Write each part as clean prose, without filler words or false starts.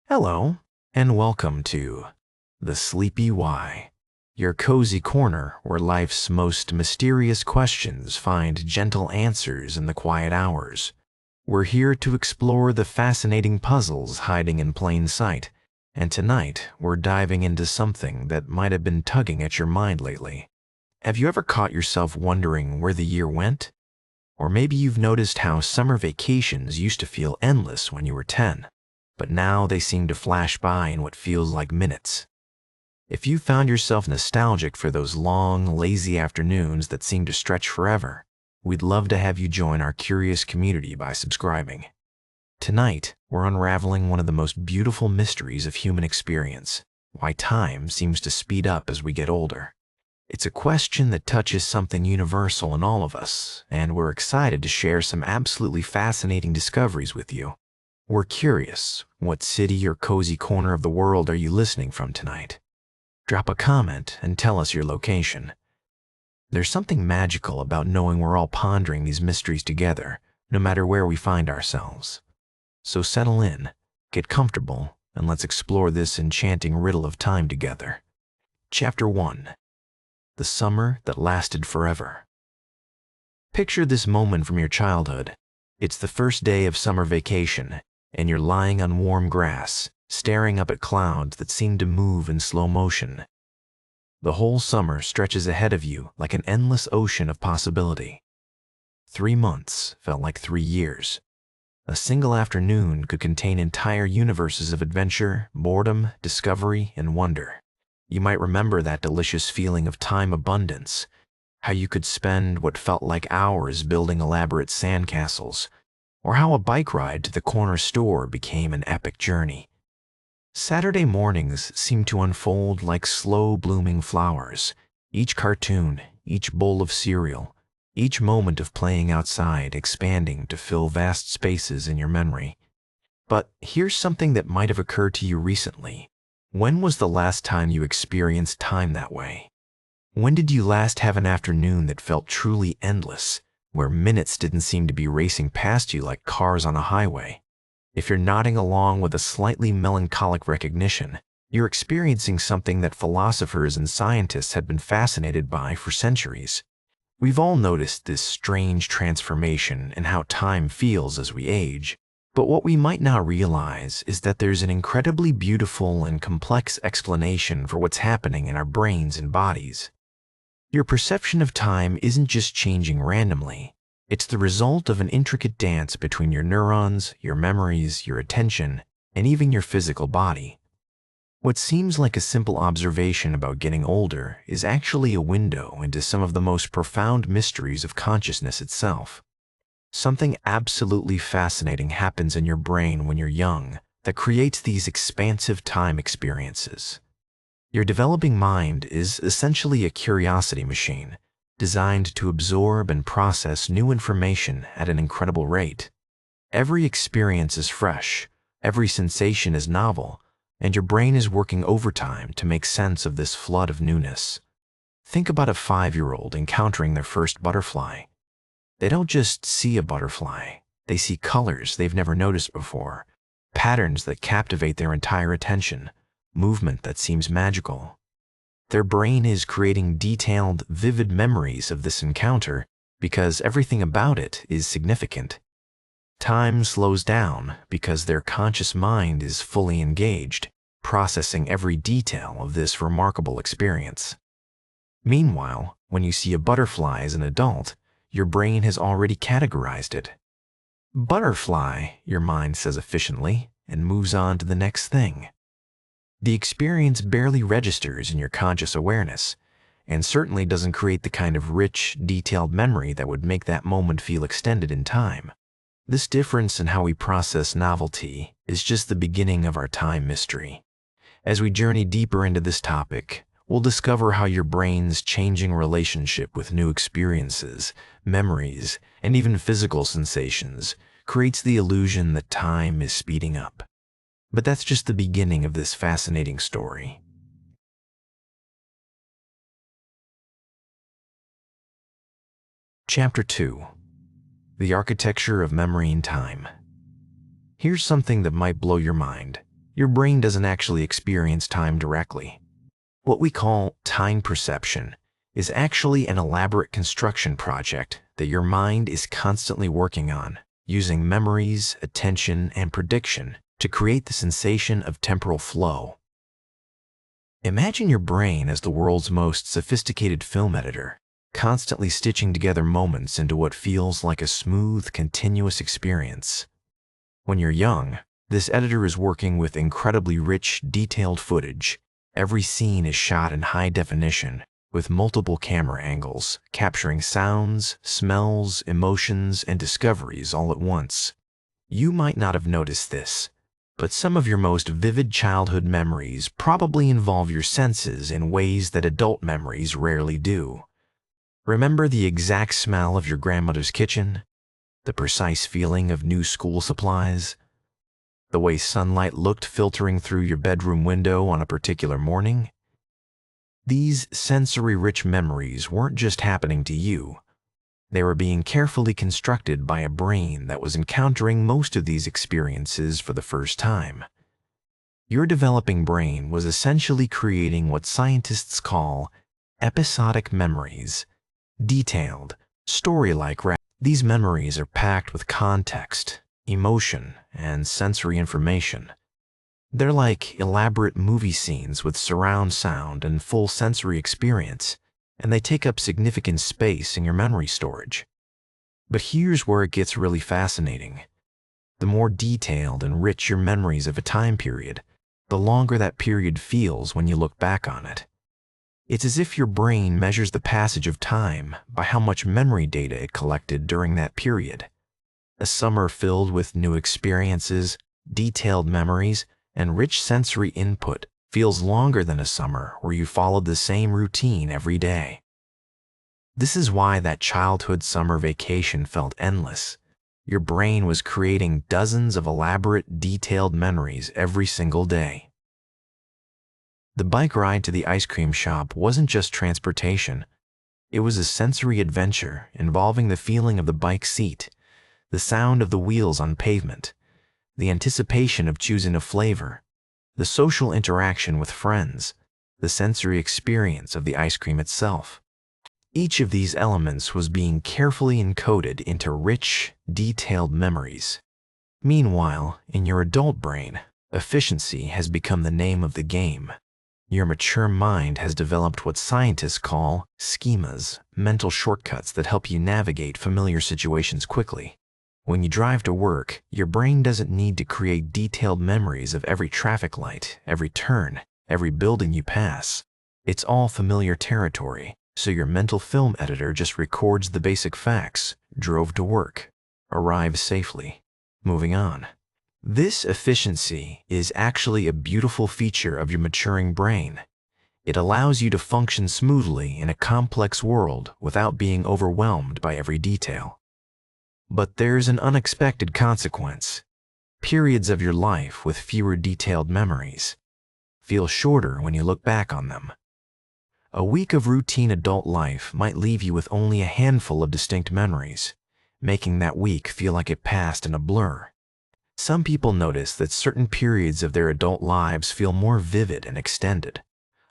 Hello, and welcome to The Sleepy Why, your cozy corner where life's most mysterious questions find gentle answers in the quiet hours. We're here to explore the fascinating puzzles hiding in plain sight, and tonight we're diving into something that might have been tugging at your mind lately. Have you ever caught yourself wondering where the year went? Or maybe you've noticed how summer vacations used to feel endless when you were 10. But now they seem to flash by in what feels like minutes. If you found yourself nostalgic for those long, lazy afternoons that seem to stretch forever, we'd love to have you join our curious community by subscribing. Tonight, we're unraveling one of the most beautiful mysteries of human experience: why time seems to speed up as we get older. It's a question that touches something universal in all of us, and we're excited to share some absolutely fascinating discoveries with you. We're curious, what city or cozy corner of the world are you listening from tonight? Drop a comment and tell us your location. There's something magical about knowing we're all pondering these mysteries together, no matter where we find ourselves. So settle in, get comfortable, and let's explore this enchanting riddle of time together. Chapter 1. The Summer That Lasted Forever. Picture this moment from your childhood. It's the first day of summer vacation, and you're lying on warm grass, staring up at clouds that seem to move in slow motion. The whole summer stretches ahead of you like an endless ocean of possibility. 3 months felt like 3 years. A single afternoon could contain entire universes of adventure, boredom, discovery, and wonder. You might remember that delicious feeling of time abundance, how you could spend what felt like hours building elaborate sandcastles, or how a bike ride to the corner store became an epic journey. Saturday mornings seemed to unfold like slow-blooming flowers. Each cartoon, each bowl of cereal, each moment of playing outside expanding to fill vast spaces in your memory. But here's something that might have occurred to you recently. When was the last time you experienced time that way? When did you last have an afternoon that felt truly endless, where minutes didn't seem to be racing past you like cars on a highway? If you're nodding along with a slightly melancholic recognition, you're experiencing something that philosophers and scientists had been fascinated by for centuries. We've all noticed this strange transformation in how time feels as we age. But what we might not realize is that there's an incredibly beautiful and complex explanation for what's happening in our brains and bodies. Your perception of time isn't just changing randomly. It's the result of an intricate dance between your neurons, your memories, your attention, and even your physical body. What seems like a simple observation about getting older is actually a window into some of the most profound mysteries of consciousness itself. Something absolutely fascinating happens in your brain when you're young that creates these expansive time experiences. Your developing mind is essentially a curiosity machine, designed to absorb and process new information at an incredible rate. Every experience is fresh, every sensation is novel, and your brain is working overtime to make sense of this flood of newness. Think about a 5-year-old encountering their first butterfly. They don't just see a butterfly, they see colors they've never noticed before, patterns that captivate their entire attention, movement that seems magical. Their brain is creating detailed, vivid memories of this encounter because everything about it is significant. Time slows down because their conscious mind is fully engaged, processing every detail of this remarkable experience. Meanwhile, when you see a butterfly as an adult, your brain has already categorized it. Butterfly, your mind says efficiently, and moves on to the next thing. The experience barely registers in your conscious awareness, and certainly doesn't create the kind of rich, detailed memory that would make that moment feel extended in time. This difference in how we process novelty is just the beginning of our time mystery. As we journey deeper into this topic, we'll discover how your brain's changing relationship with new experiences, memories, and even physical sensations creates the illusion that time is speeding up. But that's just the beginning of this fascinating story. Chapter 2. The Architecture of Memory and Time. Here's something that might blow your mind. your brain doesn't actually experience time directly. What we call time perception is actually an elaborate construction project that your mind is constantly working on, using memories, attention, and prediction to create the sensation of temporal flow. Imagine your brain as the world's most sophisticated film editor, constantly stitching together moments into what feels like a smooth, continuous experience. When you're young, this editor is working with incredibly rich, detailed footage. Every scene is shot in high definition, with multiple camera angles, capturing sounds, smells, emotions, and discoveries all at once. You might not have noticed this, but some of your most vivid childhood memories probably involve your senses in ways that adult memories rarely do. Remember the exact smell of your grandmother's kitchen? The precise feeling of new school supplies? The way sunlight looked filtering through your bedroom window on a particular morning? These sensory-rich memories weren't just happening to you. They were being carefully constructed by a brain that was encountering most of these experiences for the first time. Your developing brain was essentially creating what scientists call episodic memories, detailed, story-like. These memories are packed with context, emotion, and sensory information. They're like elaborate movie scenes with surround sound and full sensory experience, and they take up significant space in your memory storage. But here's where it gets really fascinating. The more detailed and rich your memories of a time period, the longer that period feels when you look back on it. It's as if your brain measures the passage of time by how much memory data it collected during that period. A summer filled with new experiences, detailed memories, and rich sensory input feels longer than a summer where you followed the same routine every day. This is why that childhood summer vacation felt endless. Your brain was creating dozens of elaborate, detailed memories every single day. The bike ride to the ice cream shop wasn't just transportation. It was a sensory adventure involving the feeling of the bike seat, the sound of the wheels on pavement, the anticipation of choosing a flavor, the social interaction with friends, the sensory experience of the ice cream itself. Each of these elements was being carefully encoded into rich, detailed memories. Meanwhile, in your adult brain, efficiency has become the name of the game. Your mature mind has developed what scientists call schemas, mental shortcuts that help you navigate familiar situations quickly. When you drive to work, your brain doesn't need to create detailed memories of every traffic light, every turn, every building you pass. It's all familiar territory, so your mental film editor just records the basic facts: drove to work, arrived safely, moving on. This efficiency is actually a beautiful feature of your maturing brain. It allows you to function smoothly in a complex world without being overwhelmed by every detail. But there's an unexpected consequence. Periods of your life with fewer detailed memories feel shorter when you look back on them. A week of routine adult life might leave you with only a handful of distinct memories, making that week feel like it passed in a blur. Some people notice that certain periods of their adult lives feel more vivid and extended.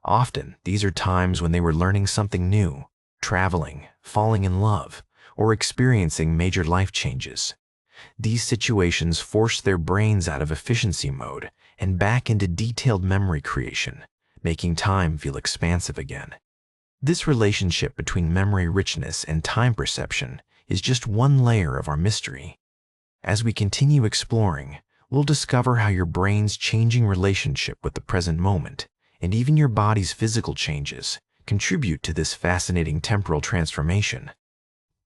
Often, these are times when they were learning something new, traveling, falling in love, or experiencing major life changes. These situations force their brains out of efficiency mode and back into detailed memory creation, making time feel expansive again. This relationship between memory richness and time perception is just one layer of our mystery. As we continue exploring, we'll discover how your brain's changing relationship with the present moment, and even your body's physical changes, contribute to this fascinating temporal transformation.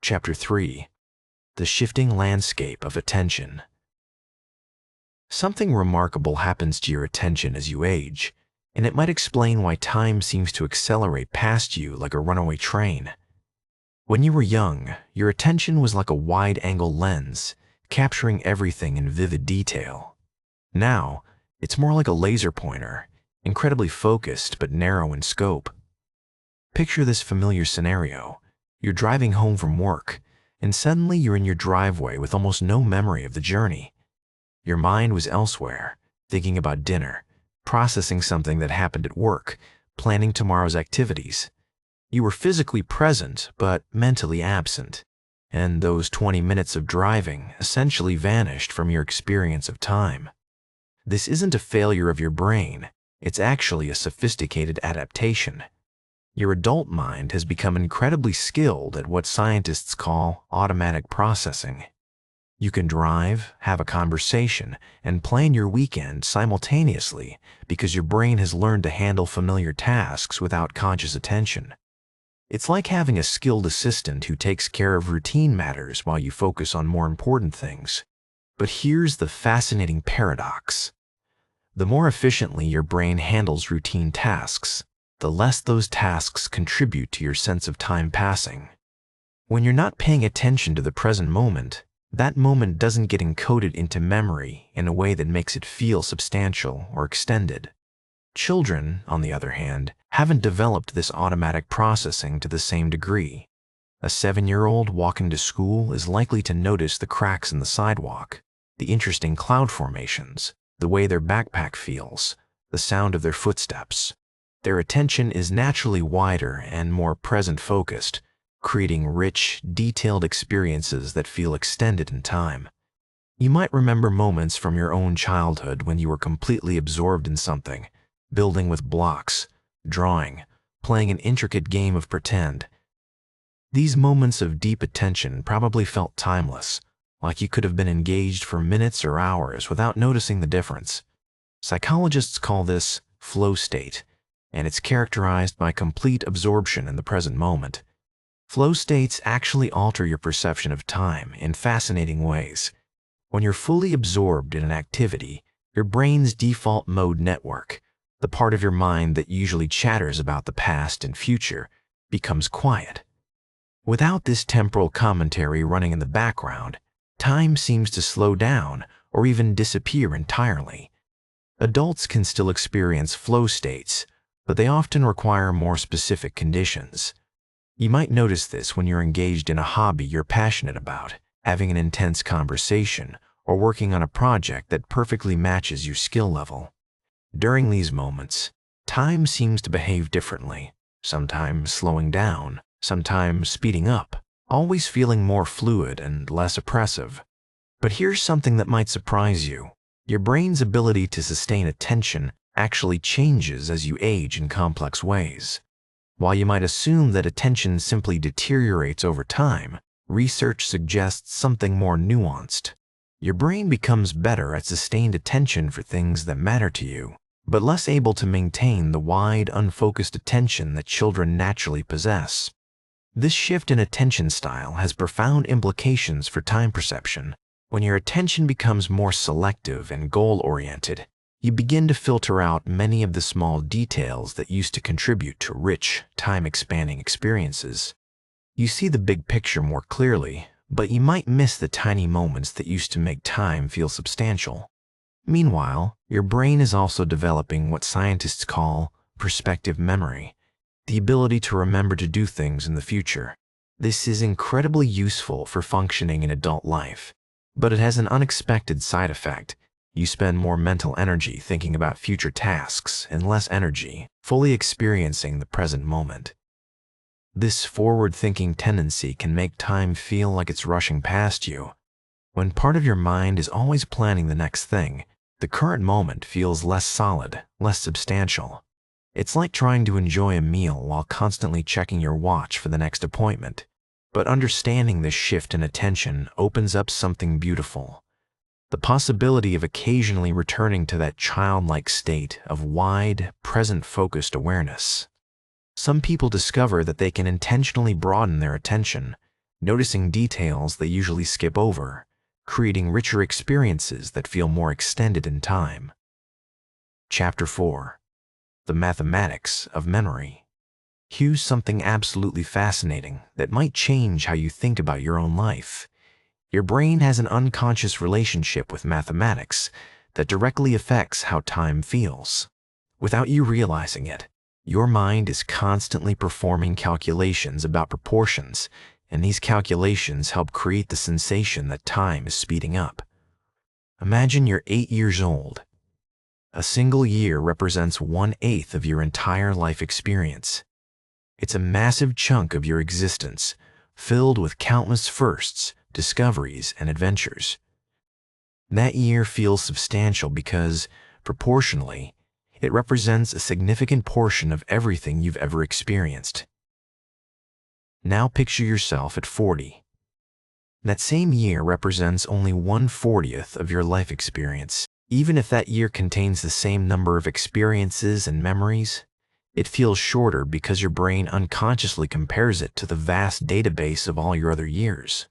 Chapter 3. The Shifting Landscape of Attention. Something remarkable happens to your attention as you age, and it might explain why time seems to accelerate past you like a runaway train. When you were young, your attention was like a wide-angle lens, capturing everything in vivid detail. Now, it's more like a laser pointer, incredibly focused but narrow in scope. Picture this familiar scenario. You're driving home from work, and suddenly you're in your driveway with almost no memory of the journey. Your mind was elsewhere, thinking about dinner, processing something that happened at work, planning tomorrow's activities. You were physically present, but mentally absent, and those 20 minutes of driving essentially vanished from your experience of time. This isn't a failure of your brain, it's actually a sophisticated adaptation. Your adult mind has become incredibly skilled at what scientists call automatic processing. You can drive, have a conversation, and plan your weekend simultaneously because your brain has learned to handle familiar tasks without conscious attention. It's like having a skilled assistant who takes care of routine matters while you focus on more important things. But here's the fascinating paradox. The more efficiently your brain handles routine tasks, the less those tasks contribute to your sense of time passing. When you're not paying attention to the present moment, that moment doesn't get encoded into memory in a way that makes it feel substantial or extended. Children, on the other hand, haven't developed this automatic processing to the same degree. A 7-year-old walking to school is likely to notice the cracks in the sidewalk, the interesting cloud formations, the way their backpack feels, the sound of their footsteps. Their attention is naturally wider and more present-focused, creating rich, detailed experiences that feel extended in time. You might remember moments from your own childhood when you were completely absorbed in something, building with blocks, drawing, playing an intricate game of pretend. These moments of deep attention probably felt timeless, like you could have been engaged for minutes or hours without noticing the difference. Psychologists call this flow state, and it's characterized by complete absorption in the present moment. Flow states actually alter your perception of time in fascinating ways. When you're fully absorbed in an activity, your brain's default mode network, the part of your mind that usually chatters about the past and future, becomes quiet. Without this temporal commentary running in the background, time seems to slow down or even disappear entirely. Adults can still experience flow states, but they often require more specific conditions. You might notice this when you're engaged in a hobby you're passionate about, having an intense conversation, or working on a project that perfectly matches your skill level. During these moments, time seems to behave differently, sometimes slowing down, sometimes speeding up, always feeling more fluid and less oppressive. But here's something that might surprise you. Your brain's ability to sustain attention actually changes as you age in complex ways. While you might assume that attention simply deteriorates over time, research suggests something more nuanced. Your brain becomes better at sustained attention for things that matter to you, but less able to maintain the wide, unfocused attention that children naturally possess. This shift in attention style has profound implications for time perception. When your attention becomes more selective and goal-oriented, you begin to filter out many of the small details that used to contribute to rich, time-expanding experiences. You see the big picture more clearly, but you might miss the tiny moments that used to make time feel substantial. Meanwhile, your brain is also developing what scientists call perspective memory, the ability to remember to do things in the future. This is incredibly useful for functioning in adult life, but it has an unexpected side effect. You spend more mental energy thinking about future tasks and less energy fully experiencing the present moment. This forward-thinking tendency can make time feel like it's rushing past you. When part of your mind is always planning the next thing, the current moment feels less solid, less substantial. It's like trying to enjoy a meal while constantly checking your watch for the next appointment. But understanding this shift in attention opens up something beautiful. The possibility of occasionally returning to that childlike state of wide, present-focused awareness. Some people discover that they can intentionally broaden their attention, noticing details they usually skip over, creating richer experiences that feel more extended in time. Chapter 4. The Mathematics of Memory. Here's something absolutely fascinating that might change how you think about your own life. Your brain has an unconscious relationship with mathematics that directly affects how time feels. Without you realizing it, your mind is constantly performing calculations about proportions, and these calculations help create the sensation that time is speeding up. Imagine you're 8 years old. A single year represents 1/8 of your entire life experience. It's a massive chunk of your existence, filled with countless firsts, discoveries, and adventures. That year feels substantial because, proportionally, it represents a significant portion of everything you've ever experienced. Now picture yourself at 40. That same year represents only 1/40th of your life experience. Even if that year contains the same number of experiences and memories, it feels shorter because your brain unconsciously compares it to the vast database of all your other years.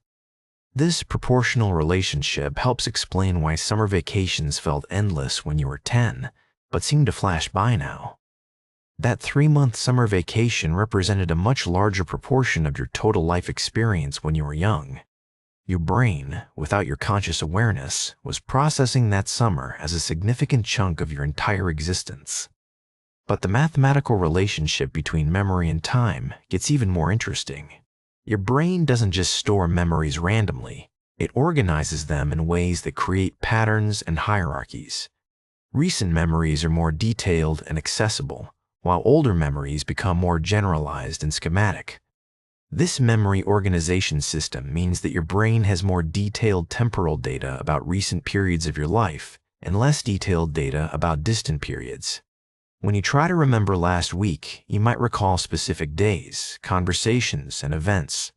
This proportional relationship helps explain why summer vacations felt endless when you were 10, but seem to flash by now. That 3-month summer vacation represented a much larger proportion of your total life experience when you were young. Your brain, without your conscious awareness, was processing that summer as a significant chunk of your entire existence. But the mathematical relationship between memory and time gets even more interesting. Your brain doesn't just store memories randomly, it organizes them in ways that create patterns and hierarchies. Recent memories are more detailed and accessible, while older memories become more generalized and schematic. This memory organization system means that your brain has more detailed temporal data about recent periods of your life and less detailed data about distant periods. When you try to remember last week, you might recall specific days, conversations, and events.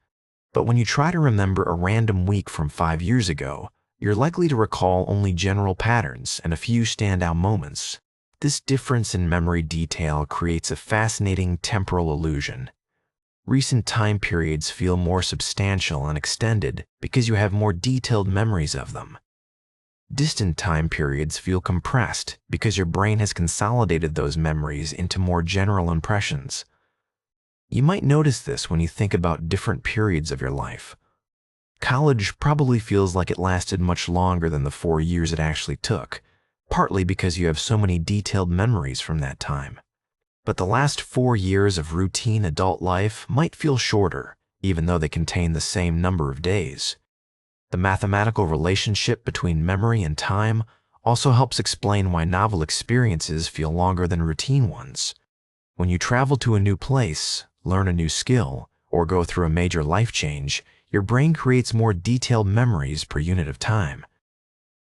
But when you try to remember a random week from 5 years ago, you're likely to recall only general patterns and a few standout moments. This difference in memory detail creates a fascinating temporal illusion. Recent time periods feel more substantial and extended because you have more detailed memories of them. Distant time periods feel compressed because your brain has consolidated those memories into more general impressions. You might notice this when you think about different periods of your life. College probably feels like it lasted much longer than the 4 years it actually took, partly because you have so many detailed memories from that time. But the last 4 years of routine adult life might feel shorter, even though they contain the same number of days. The mathematical relationship between memory and time also helps explain why novel experiences feel longer than routine ones. When you travel to a new place, learn a new skill, or go through a major life change, your brain creates more detailed memories per unit of time.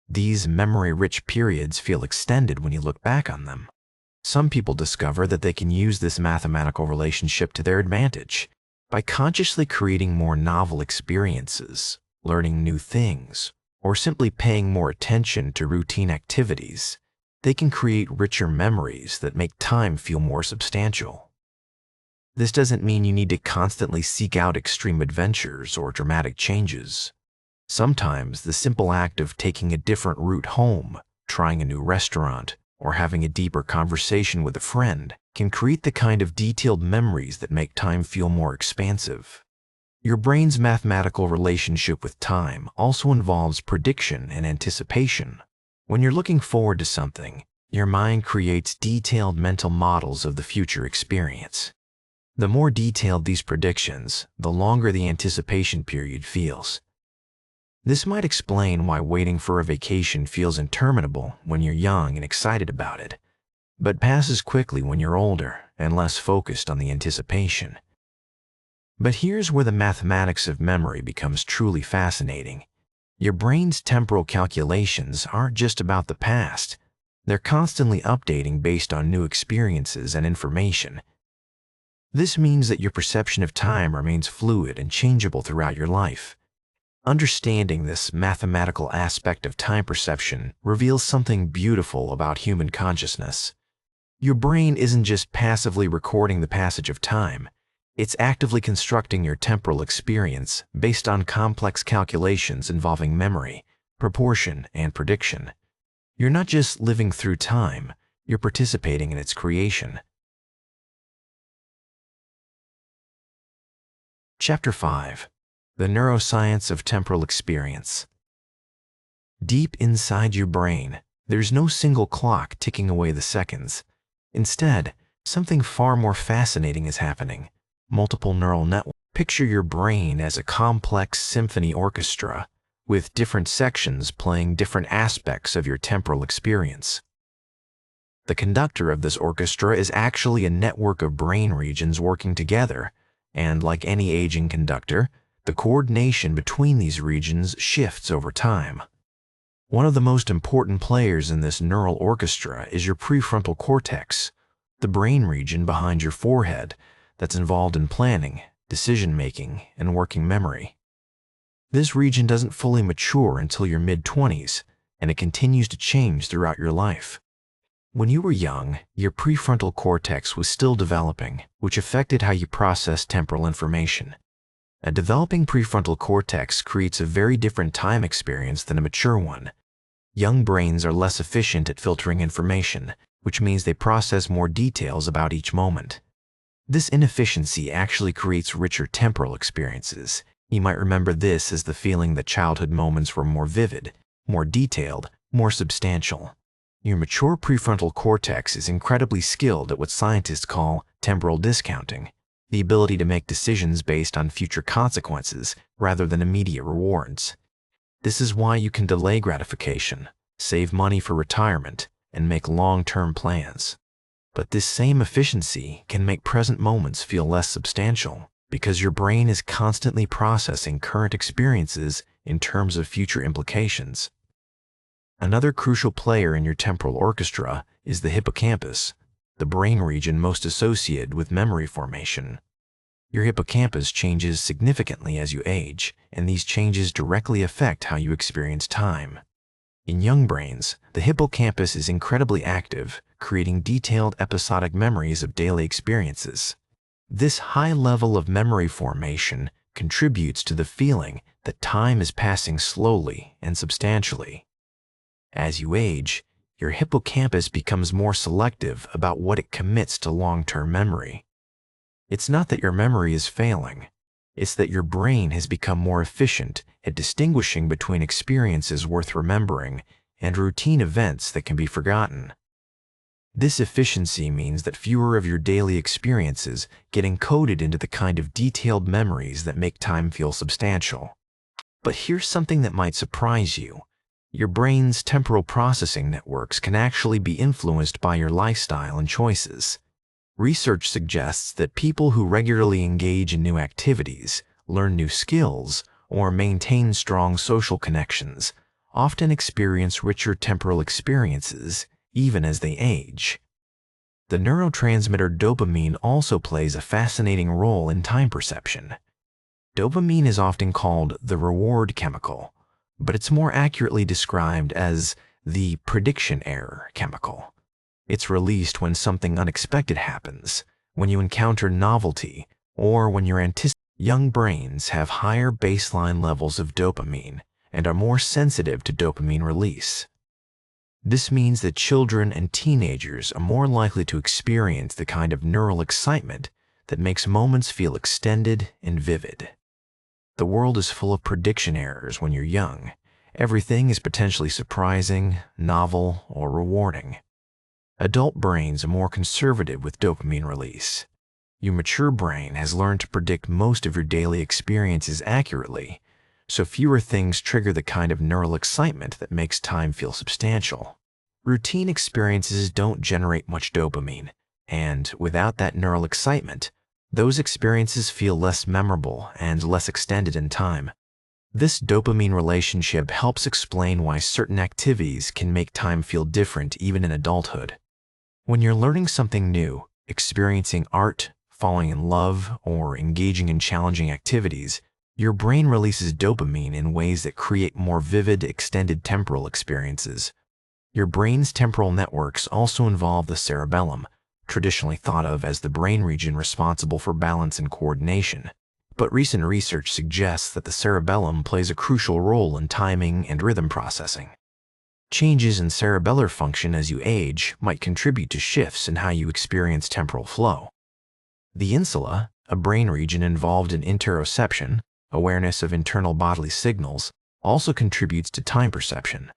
These memory-rich periods feel extended when you look back on them. Some people discover that they can use this mathematical relationship to their advantage. By consciously creating more novel experiences, learning new things, or simply paying more attention to routine activities, they can create richer memories that make time feel more substantial. This doesn't mean you need to constantly seek out extreme adventures or dramatic changes. Sometimes the simple act of taking a different route home, trying a new restaurant, or having a deeper conversation with a friend can create the kind of detailed memories that make time feel more expansive. Your brain's mathematical relationship with time also involves prediction and anticipation. When you're looking forward to something, your mind creates detailed mental models of the future experience. The more detailed these predictions, the longer the anticipation period feels. This might explain why waiting for a vacation feels interminable when you're young and excited about it, but passes quickly when you're older and less focused on the anticipation. But here's where the mathematics of memory becomes truly fascinating. Your brain's temporal calculations aren't just about the past. They're constantly updating based on new experiences and information. This means that your perception of time remains fluid and changeable throughout your life. Understanding this mathematical aspect of time perception reveals something beautiful about human consciousness. Your brain isn't just passively recording the passage of time. It's actively constructing your temporal experience based on complex calculations involving memory, proportion, and prediction. You're not just living through time, you're participating in its creation. Chapter 5. The Neuroscience of Temporal Experience. Deep inside your brain, there's no single clock ticking away the seconds. Instead, something far more fascinating is happening. Multiple neural networks. Picture your brain as a complex symphony orchestra, with different sections playing different aspects of your temporal experience. The conductor of this orchestra is actually a network of brain regions working together, and like any aging conductor, the coordination between these regions shifts over time. One of the most important players in this neural orchestra is your prefrontal cortex, the brain region behind your forehead that's involved in planning, decision-making, and working memory. This region doesn't fully mature until your mid-20s, and it continues to change throughout your life. When you were young, your prefrontal cortex was still developing, which affected how you process temporal information. A developing prefrontal cortex creates a very different time experience than a mature one. Young brains are less efficient at filtering information, which means they process more details about each moment. This inefficiency actually creates richer temporal experiences. You might remember this as the feeling that childhood moments were more vivid, more detailed, more substantial. Your mature prefrontal cortex is incredibly skilled at what scientists call temporal discounting, the ability to make decisions based on future consequences rather than immediate rewards. This is why you can delay gratification, save money for retirement, and make long-term plans. But this same efficiency can make present moments feel less substantial because your brain is constantly processing current experiences in terms of future implications. Another crucial player in your temporal orchestra is the hippocampus, the brain region most associated with memory formation. Your hippocampus changes significantly as you age, and these changes directly affect how you experience time. In young brains, the hippocampus is incredibly active, creating detailed episodic memories of daily experiences. This high level of memory formation contributes to the feeling that time is passing slowly and substantially. As you age, your hippocampus becomes more selective about what it commits to long-term memory. It's not that your memory is failing, it's that your brain has become more efficient at distinguishing between experiences worth remembering and routine events that can be forgotten. This efficiency means that fewer of your daily experiences get encoded into the kind of detailed memories that make time feel substantial. But here's something that might surprise you. Your brain's temporal processing networks can actually be influenced by your lifestyle and choices. Research suggests that people who regularly engage in new activities, learn new skills, or maintain strong social connections often experience richer temporal experiences even as they age. The neurotransmitter dopamine also plays a fascinating role in time perception. Dopamine is often called the reward chemical, but it's more accurately described as the prediction error chemical. It's released when something unexpected happens, when you encounter novelty, or when you're anticipating. Young brains have higher baseline levels of dopamine and are more sensitive to dopamine release. This means that children and teenagers are more likely to experience the kind of neural excitement that makes moments feel extended and vivid. The world is full of prediction errors when you're young. Everything is potentially surprising, novel, or rewarding. Adult brains are more conservative with dopamine release. Your mature brain has learned to predict most of your daily experiences accurately, so fewer things trigger the kind of neural excitement that makes time feel substantial. Routine experiences don't generate much dopamine, and without that neural excitement, those experiences feel less memorable and less extended in time. This dopamine relationship helps explain why certain activities can make time feel different even in adulthood. When you're learning something new, experiencing art, falling in love, or engaging in challenging activities, your brain releases dopamine in ways that create more vivid, extended temporal experiences. Your brain's temporal networks also involve the cerebellum, traditionally thought of as the brain region responsible for balance and coordination. But recent research suggests that the cerebellum plays a crucial role in timing and rhythm processing. Changes in cerebellar function as you age might contribute to shifts in how you experience temporal flow. The insula, a brain region involved in interoception, awareness of internal bodily signals, also contributes to time perception.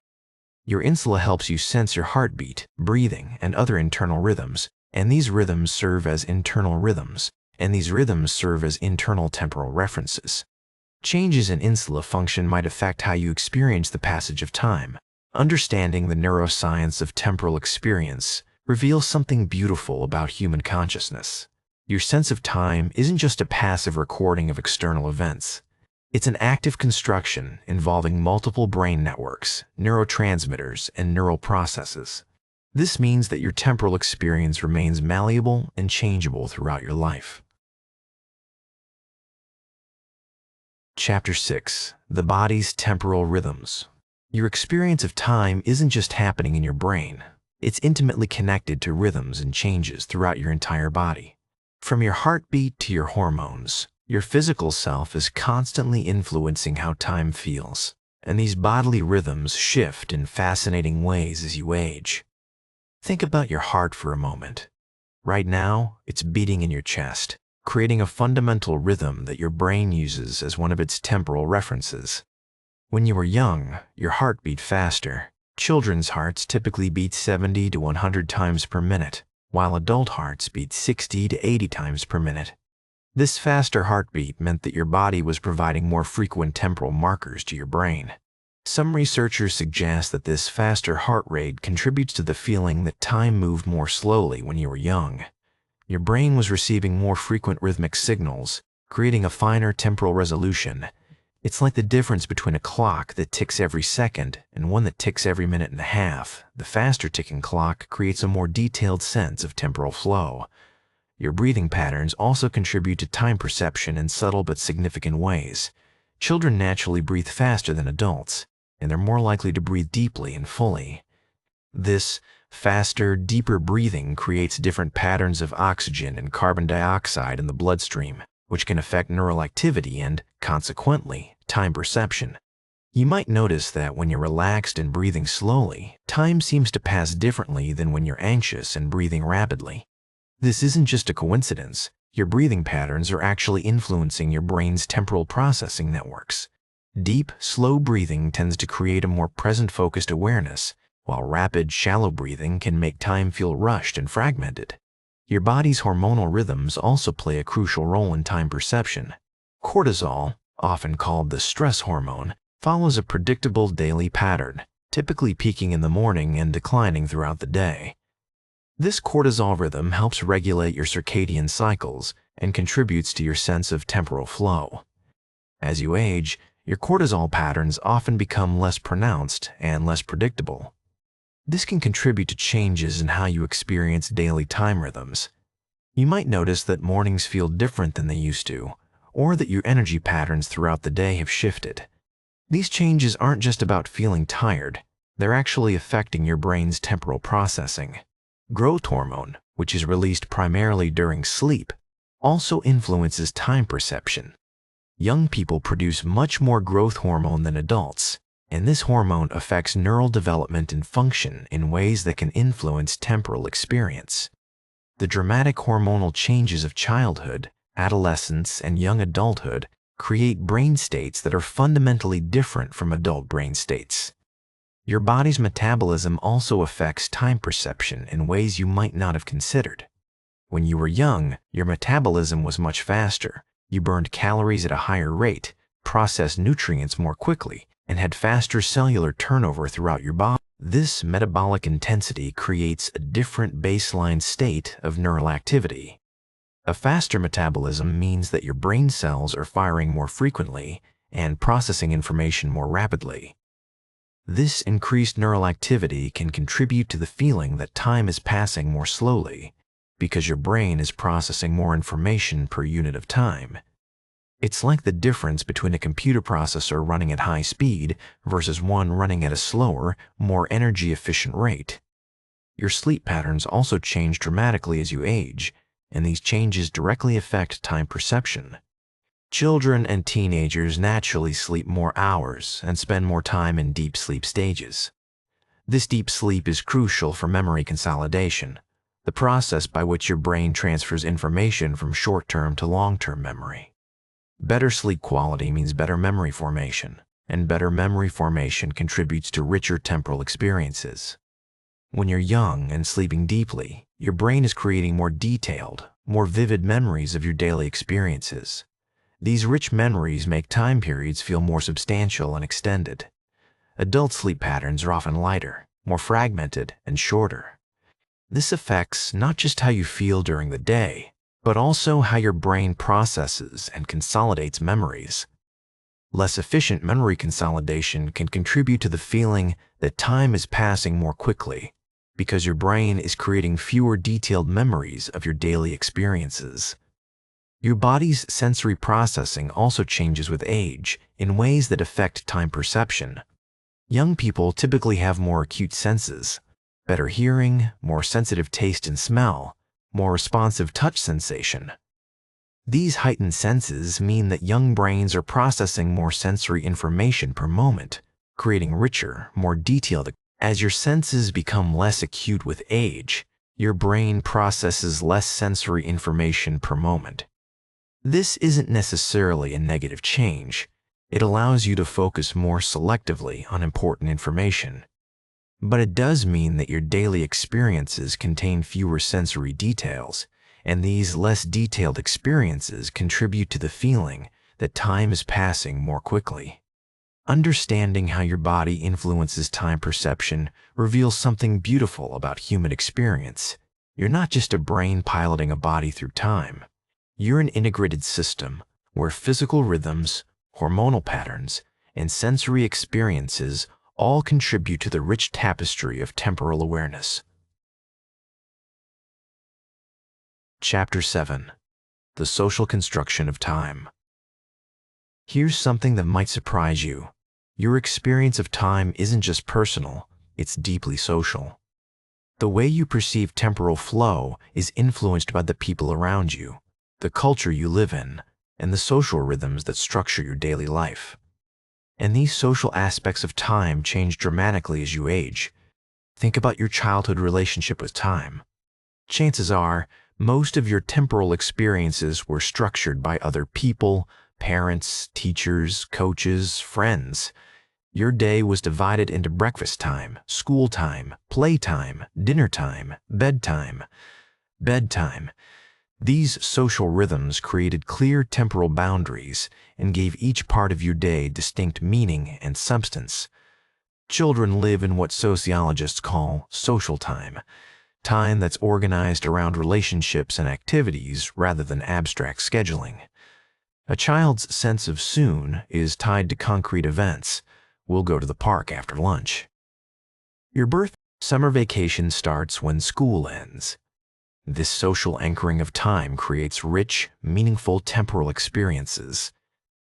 Your insula helps you sense your heartbeat, breathing, and other internal rhythms, and these rhythms serve as internal temporal references. Changes in insula function might affect how you experience the passage of time. Understanding the neuroscience of temporal experience reveals something beautiful about human consciousness. Your sense of time isn't just a passive recording of external events. It's an active construction involving multiple brain networks, neurotransmitters, and neural processes. This means that your temporal experience remains malleable and changeable throughout your life. Chapter 6. The Body's Temporal Rhythms. Your experience of time isn't just happening in your brain. It's intimately connected to rhythms and changes throughout your entire body. From your heartbeat to your hormones, your physical self is constantly influencing how time feels, and these bodily rhythms shift in fascinating ways as you age. Think about your heart for a moment. Right now, it's beating in your chest, creating a fundamental rhythm that your brain uses as one of its temporal references. When you were young, your heart beat faster. Children's hearts typically beat 70 to 100 times per minute, while adult hearts beat 60 to 80 times per minute. This faster heartbeat meant that your body was providing more frequent temporal markers to your brain. Some researchers suggest that this faster heart rate contributes to the feeling that time moved more slowly when you were young. Your brain was receiving more frequent rhythmic signals, creating a finer temporal resolution. It's like the difference between a clock that ticks every second and one that ticks every minute and a half. The faster ticking clock creates a more detailed sense of temporal flow. Your breathing patterns also contribute to time perception in subtle but significant ways. Children naturally breathe faster than adults, and they're more likely to breathe deeply and fully. This faster, deeper breathing creates different patterns of oxygen and carbon dioxide in the bloodstream, which can affect neural activity and, consequently, time perception. You might notice that when you're relaxed and breathing slowly, time seems to pass differently than when you're anxious and breathing rapidly. This isn't just a coincidence. Your breathing patterns are actually influencing your brain's temporal processing networks. Deep, slow breathing tends to create a more present-focused awareness, while rapid, shallow breathing can make time feel rushed and fragmented. Your body's hormonal rhythms also play a crucial role in time perception. Cortisol, often called the stress hormone, follows a predictable daily pattern, typically peaking in the morning and declining throughout the day. This cortisol rhythm helps regulate your circadian cycles and contributes to your sense of temporal flow. As you age, your cortisol patterns often become less pronounced and less predictable. This can contribute to changes in how you experience daily time rhythms. You might notice that mornings feel different than they used to, or that your energy patterns throughout the day have shifted. These changes aren't just about feeling tired, they're actually affecting your brain's temporal processing. Growth hormone, which is released primarily during sleep, also influences time perception. Young people produce much more growth hormone than adults, and this hormone affects neural development and function in ways that can influence temporal experience. The dramatic hormonal changes of childhood, adolescence, and young adulthood create brain states that are fundamentally different from adult brain states. Your body's metabolism also affects time perception in ways you might not have considered. When you were young, your metabolism was much faster. You burned calories at a higher rate, processed nutrients more quickly, and had faster cellular turnover throughout your body. This metabolic intensity creates a different baseline state of neural activity. A faster metabolism means that your brain cells are firing more frequently and processing information more rapidly. This increased neural activity can contribute to the feeling that time is passing more slowly, because your brain is processing more information per unit of time. It's like the difference between a computer processor running at high speed versus one running at a slower, more energy-efficient rate. Your sleep patterns also change dramatically as you age, and these changes directly affect time perception. Children and teenagers naturally sleep more hours and spend more time in deep sleep stages. This deep sleep is crucial for memory consolidation, the process by which your brain transfers information from short-term to long-term memory. Better sleep quality means better memory formation, and better memory formation contributes to richer temporal experiences. When you're young and sleeping deeply, your brain is creating more detailed, more vivid memories of your daily experiences. These rich memories make time periods feel more substantial and extended. Adult sleep patterns are often lighter, more fragmented, and shorter. This affects not just how you feel during the day, but also how your brain processes and consolidates memories. Less efficient memory consolidation can contribute to the feeling that time is passing more quickly, because your brain is creating fewer detailed memories of your daily experiences. Your body's sensory processing also changes with age in ways that affect time perception. Young people typically have more acute senses, better hearing, more sensitive taste and smell, more responsive touch sensation. These heightened senses mean that young brains are processing more sensory information per moment, creating richer, more detailed. As your senses become less acute with age, your brain processes less sensory information per moment. This isn't necessarily a negative change. It allows you to focus more selectively on important information. But it does mean that your daily experiences contain fewer sensory details, and these less detailed experiences contribute to the feeling that time is passing more quickly. Understanding how your body influences time perception reveals something beautiful about human experience. You're not just a brain piloting a body through time. You're an integrated system where physical rhythms, hormonal patterns, and sensory experiences all contribute to the rich tapestry of temporal awareness. Chapter 7. The Social Construction of Time. Here's something that might surprise you. Your experience of time isn't just personal, it's deeply social. The way you perceive temporal flow is influenced by the people around you, the culture you live in, and the social rhythms that structure your daily life. And these social aspects of time change dramatically as you age. Think about your childhood relationship with time. Chances are, most of your temporal experiences were structured by other people, parents, teachers, coaches, friends. Your day was divided into breakfast time, school time, playtime, dinner time, bedtime. These social rhythms created clear temporal boundaries and gave each part of your day distinct meaning and substance. Children live in what sociologists call social time, time that's organized around relationships and activities rather than abstract scheduling. A child's sense of soon is tied to concrete events. We'll go to the park after lunch. Your summer vacation starts when school ends. This social anchoring of time creates rich, meaningful temporal experiences.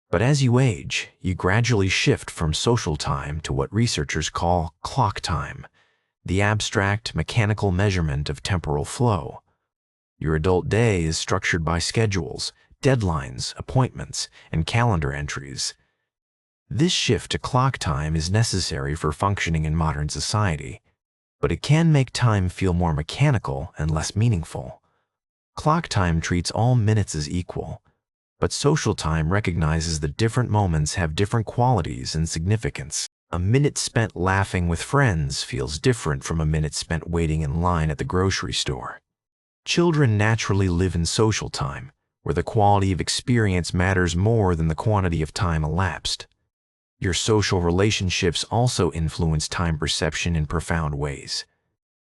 But as you age, you gradually shift from social time to what researchers call clock time, the abstract, mechanical measurement of temporal flow. Your adult day is structured by schedules, deadlines, appointments, and calendar entries. This shift to clock time is necessary for functioning in modern society, but it can make time feel more mechanical and less meaningful. Clock time treats all minutes as equal, but social time recognizes that different moments have different qualities and significance. A minute spent laughing with friends feels different from a minute spent waiting in line at the grocery store. Children naturally live in social time, where the quality of experience matters more than the quantity of time elapsed. Your social relationships also influence time perception in profound ways.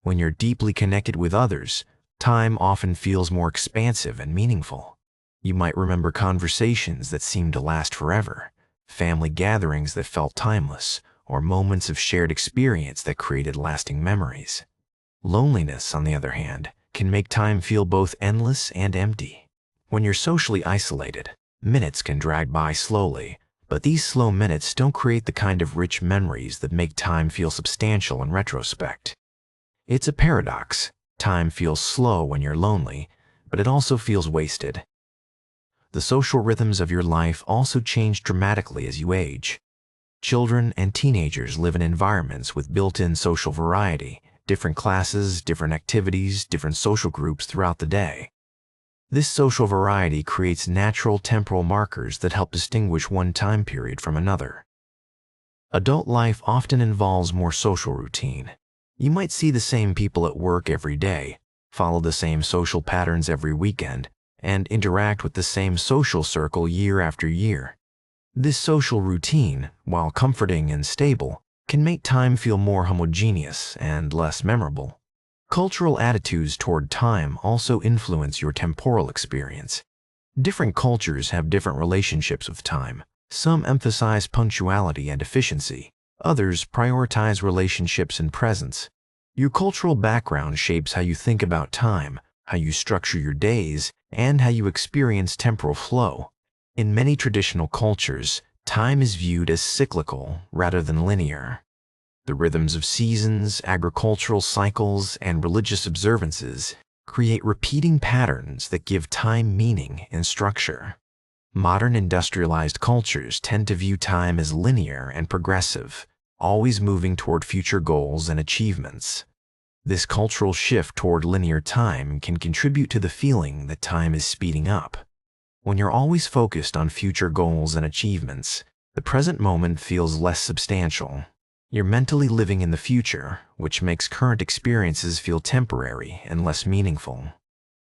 When you're deeply connected with others, time often feels more expansive and meaningful. You might remember conversations that seemed to last forever, family gatherings that felt timeless, or moments of shared experience that created lasting memories. Loneliness, on the other hand, can make time feel both endless and empty. When you're socially isolated, minutes can drag by slowly, but these slow minutes don't create the kind of rich memories that make time feel substantial in retrospect. It's a paradox. Time feels slow when you're lonely, but it also feels wasted. The social rhythms of your life also change dramatically as you age. Children and teenagers live in environments with built-in social variety, different classes, different activities, different social groups throughout the day. This social variety creates natural temporal markers that help distinguish one time period from another. Adult life often involves more social routine. You might see the same people at work every day, follow the same social patterns every weekend, and interact with the same social circle year after year. This social routine, while comforting and stable, can make time feel more homogeneous and less memorable. Cultural attitudes toward time also influence your temporal experience. Different cultures have different relationships with time. Some emphasize punctuality and efficiency. Others prioritize relationships and presence. Your cultural background shapes how you think about time, how you structure your days, and how you experience temporal flow. In many traditional cultures, time is viewed as cyclical rather than linear. The rhythms of seasons, agricultural cycles, and religious observances create repeating patterns that give time meaning and structure. Modern industrialized cultures tend to view time as linear and progressive, always moving toward future goals and achievements. This cultural shift toward linear time can contribute to the feeling that time is speeding up. When you're always focused on future goals and achievements, the present moment feels less substantial. You're mentally living in the future, which makes current experiences feel temporary and less meaningful.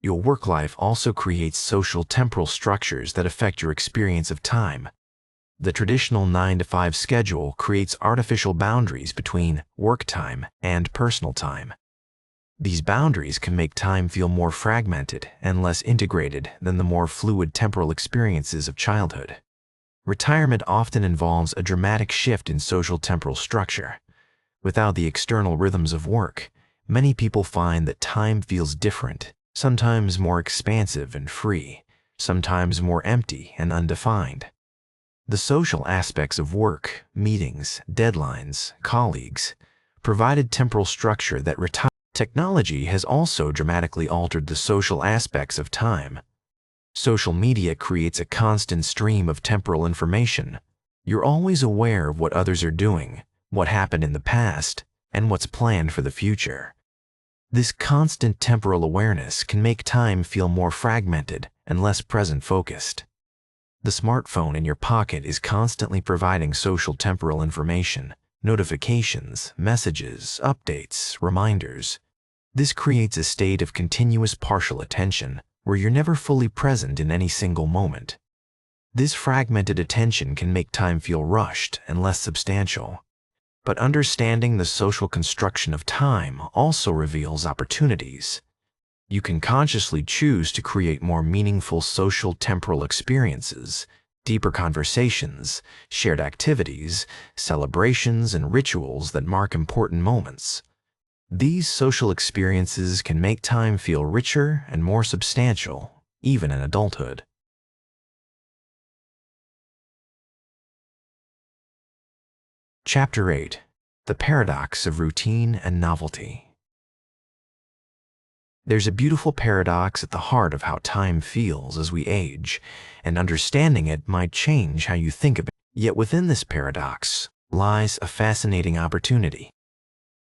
Your work life also creates social temporal structures that affect your experience of time. The traditional 9-to-5 schedule creates artificial boundaries between work time and personal time. These boundaries can make time feel more fragmented and less integrated than the more fluid temporal experiences of childhood. Retirement often involves a dramatic shift in social temporal structure. Without the external rhythms of work, many people find that time feels different, sometimes more expansive and free, sometimes more empty and undefined. The social aspects of work, meetings, deadlines, colleagues, provided temporal structure that Technology has also dramatically altered the social aspects of time. Social media creates a constant stream of temporal information. You're always aware of what others are doing, what happened in the past, and what's planned for the future. This constant temporal awareness can make time feel more fragmented and less present-focused. The smartphone in your pocket is constantly providing social temporal information, notifications, messages, updates, reminders. This creates a state of continuous partial attention where you're never fully present in any single moment. This fragmented attention can make time feel rushed and less substantial. But understanding the social construction of time also reveals opportunities. You can consciously choose to create more meaningful social temporal experiences, deeper conversations, shared activities, celebrations, and rituals that mark important moments. These social experiences can make time feel richer and more substantial, even in adulthood. Chapter 8: The Paradox of Routine and Novelty. There's a beautiful paradox at the heart of how time feels as we age, and understanding it might change how you think about it. Yet within this paradox lies a fascinating opportunity.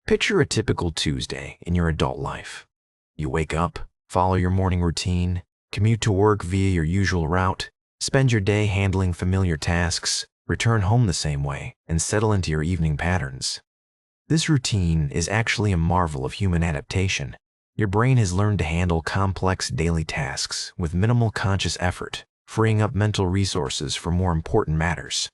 Picture a typical Tuesday in your adult life. You wake up, follow your morning routine, commute to work via your usual route, spend your day handling familiar tasks, return home the same way, and settle into your evening patterns. This routine is actually a marvel of human adaptation. Your brain has learned to handle complex daily tasks with minimal conscious effort, freeing up mental resources for more important matters.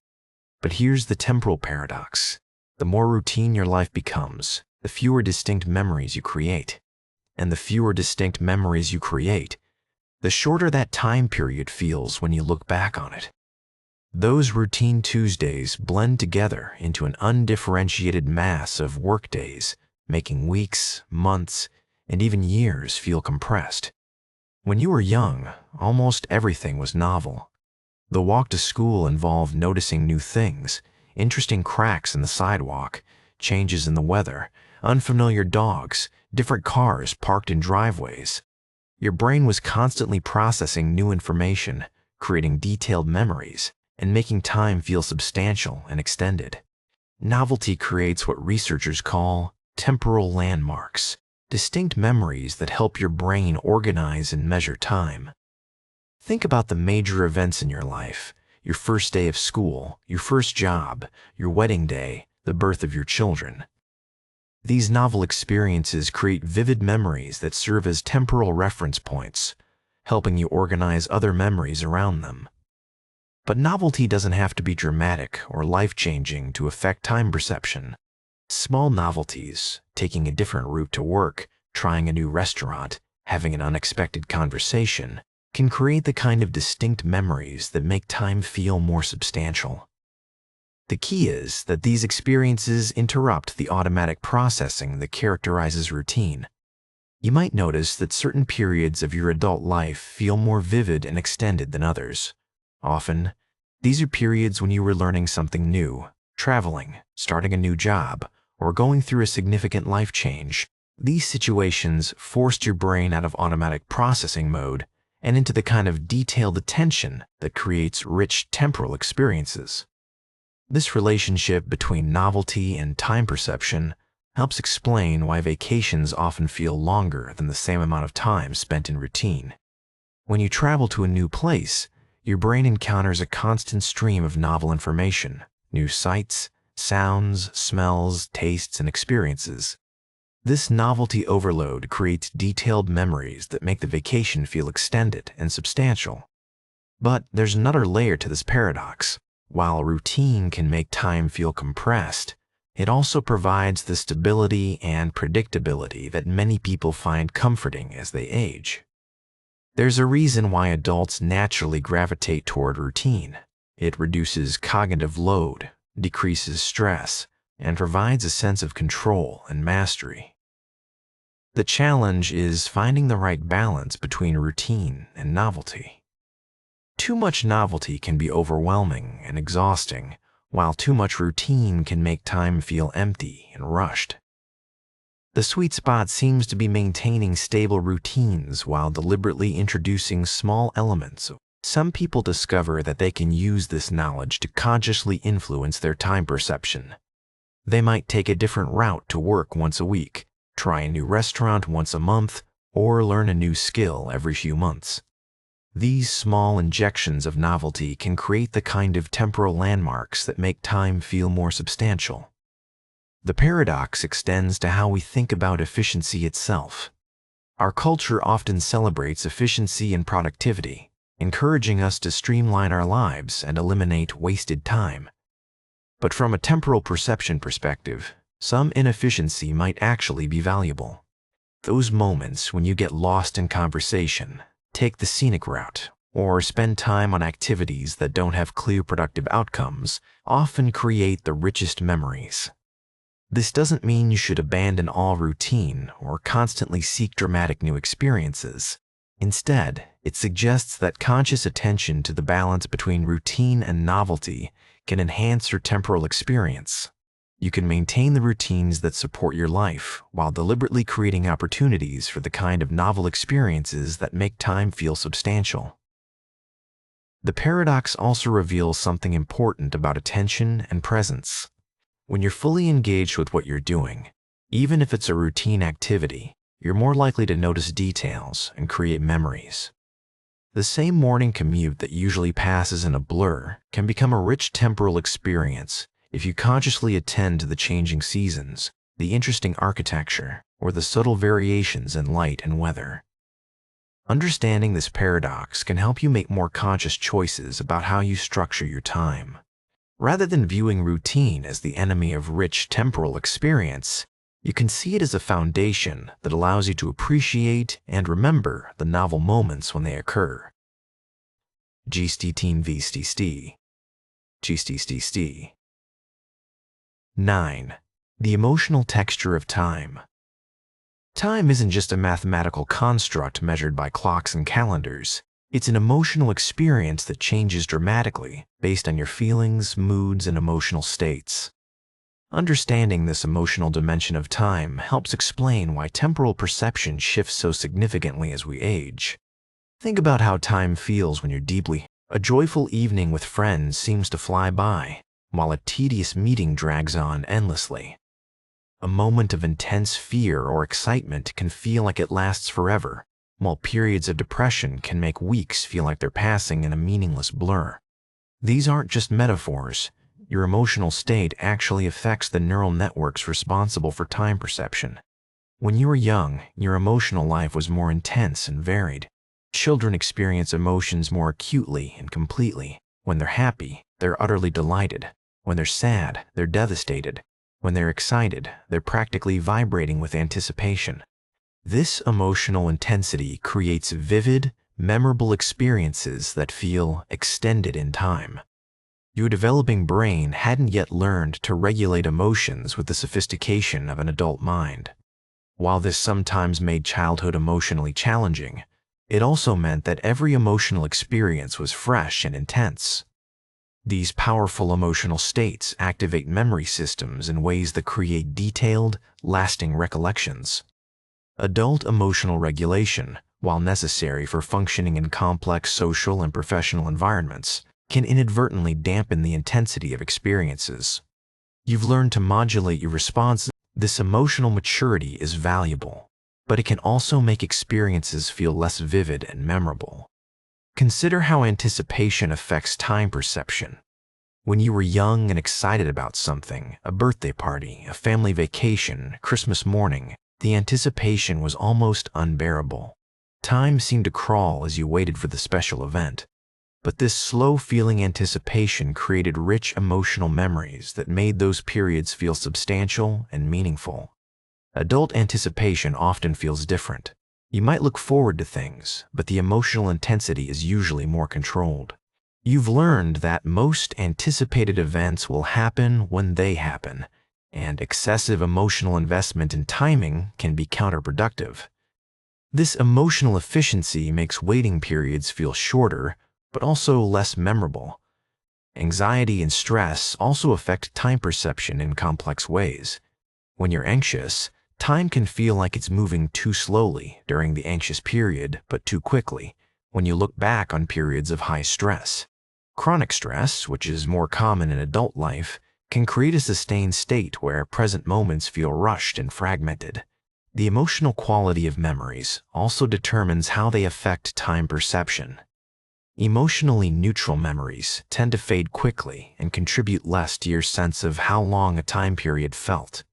But here's the temporal paradox. The more routine your life becomes, the fewer distinct memories you create. And the fewer distinct memories you create, the shorter that time period feels when you look back on it. Those routine Tuesdays blend together into an undifferentiated mass of workdays, making weeks, months, and even years feel compressed. When you were young, almost everything was novel. The walk to school involved noticing new things, interesting cracks in the sidewalk, changes in the weather, unfamiliar dogs, different cars parked in driveways. Your brain was constantly processing new information, creating detailed memories, and making time feel substantial and extended. Novelty creates what researchers call temporal landmarks, distinct memories that help your brain organize and measure time. Think about the major events in your life: your first day of school, your first job, your wedding day, the birth of your children. These novel experiences create vivid memories that serve as temporal reference points, helping you organize other memories around them. But novelty doesn't have to be dramatic or life-changing to affect time perception. Small novelties, taking a different route to work, trying a new restaurant, having an unexpected conversation, can create the kind of distinct memories that make time feel more substantial. The key is that these experiences interrupt the automatic processing that characterizes routine. You might notice that certain periods of your adult life feel more vivid and extended than others. Often, these are periods when you were learning something new, traveling, starting a new job, or going through a significant life change. These situations forced your brain out of automatic processing mode and into the kind of detailed attention that creates rich temporal experiences. This relationship between novelty and time perception helps explain why vacations often feel longer than the same amount of time spent in routine. When you travel to a new place, your brain encounters a constant stream of novel information, new sights, sounds, smells, tastes, and experiences. This novelty overload creates detailed memories that make the vacation feel extended and substantial. But there's another layer to this paradox. While routine can make time feel compressed, it also provides the stability and predictability that many people find comforting as they age. There's a reason why adults naturally gravitate toward routine. It reduces cognitive load, decreases stress, and provides a sense of control and mastery. The challenge is finding the right balance between routine and novelty. Too much novelty can be overwhelming and exhausting, while too much routine can make time feel empty and rushed. The sweet spot seems to be maintaining stable routines while deliberately introducing small elements. Some people discover that they can use this knowledge to consciously influence their time perception. They might take a different route to work once a week, try a new restaurant once a month, or learn a new skill every few months. These small injections of novelty can create the kind of temporal landmarks that make time feel more substantial. The paradox extends to how we think about efficiency itself. Our culture often celebrates efficiency and productivity, encouraging us to streamline our lives and eliminate wasted time. But from a temporal perception perspective, some inefficiency might actually be valuable. Those moments when you get lost in conversation, take the scenic route, or spend time on activities that don't have clear productive outcomes often create the richest memories. This doesn't mean you should abandon all routine or constantly seek dramatic new experiences. Instead, it suggests that conscious attention to the balance between routine and novelty can enhance your temporal experience. You can maintain the routines that support your life while deliberately creating opportunities for the kind of novel experiences that make time feel substantial. The paradox also reveals something important about attention and presence. When you're fully engaged with what you're doing, even if it's a routine activity, you're more likely to notice details and create memories. The same morning commute that usually passes in a blur can become a rich temporal experience if you consciously attend to the changing seasons, the interesting architecture, or the subtle variations in light and weather. Understanding this paradox can help you make more conscious choices about how you structure your time. Rather than viewing routine as the enemy of rich temporal experience, you can see it as a foundation that allows you to appreciate and remember the novel moments when they occur. Gsti 9. The emotional texture of time. Time isn't just a mathematical construct measured by clocks and calendars. It's an emotional experience that changes dramatically based on your feelings, moods, and emotional states. Understanding this emotional dimension of time helps explain why temporal perception shifts so significantly as we age. Think about how time feels when you're deeply. A joyful evening with friends seems to fly by, while a tedious meeting drags on endlessly. A moment of intense fear or excitement can feel like it lasts forever, while periods of depression can make weeks feel like they're passing in a meaningless blur. These aren't just metaphors. Your emotional state actually affects the neural networks responsible for time perception. When you were young, your emotional life was more intense and varied. Children experience emotions more acutely and completely. When they're happy, they're utterly delighted. When they're sad, they're devastated. When they're excited, they're practically vibrating with anticipation. This emotional intensity creates vivid, memorable experiences that feel extended in time. Your developing brain hadn't yet learned to regulate emotions with the sophistication of an adult mind. While this sometimes made childhood emotionally challenging, it also meant that every emotional experience was fresh and intense. These powerful emotional states activate memory systems in ways that create detailed, lasting recollections. Adult emotional regulation, while necessary for functioning in complex social and professional environments, can inadvertently dampen the intensity of experiences. You've learned to modulate your responses. This emotional maturity is valuable, but it can also make experiences feel less vivid and memorable. Consider how anticipation affects time perception. When you were young and excited about something, a birthday party, a family vacation, Christmas morning, the anticipation was almost unbearable. Time seemed to crawl as you waited for the special event. But this slow-feeling anticipation created rich emotional memories that made those periods feel substantial and meaningful. Adult anticipation often feels different. You might look forward to things, but the emotional intensity is usually more controlled. You've learned that most anticipated events will happen when they happen, and excessive emotional investment in timing can be counterproductive. This emotional efficiency makes waiting periods feel shorter, but also less memorable. Anxiety and stress also affect time perception in complex ways. When you're anxious, time can feel like it's moving too slowly during the anxious period, but too quickly when you look back on periods of high stress. Chronic stress, which is more common in adult life, can create a sustained state where present moments feel rushed and fragmented. The emotional quality of memories also determines how they affect time perception. Emotionally neutral memories tend to fade quickly and contribute less to your sense of how long a time period felt.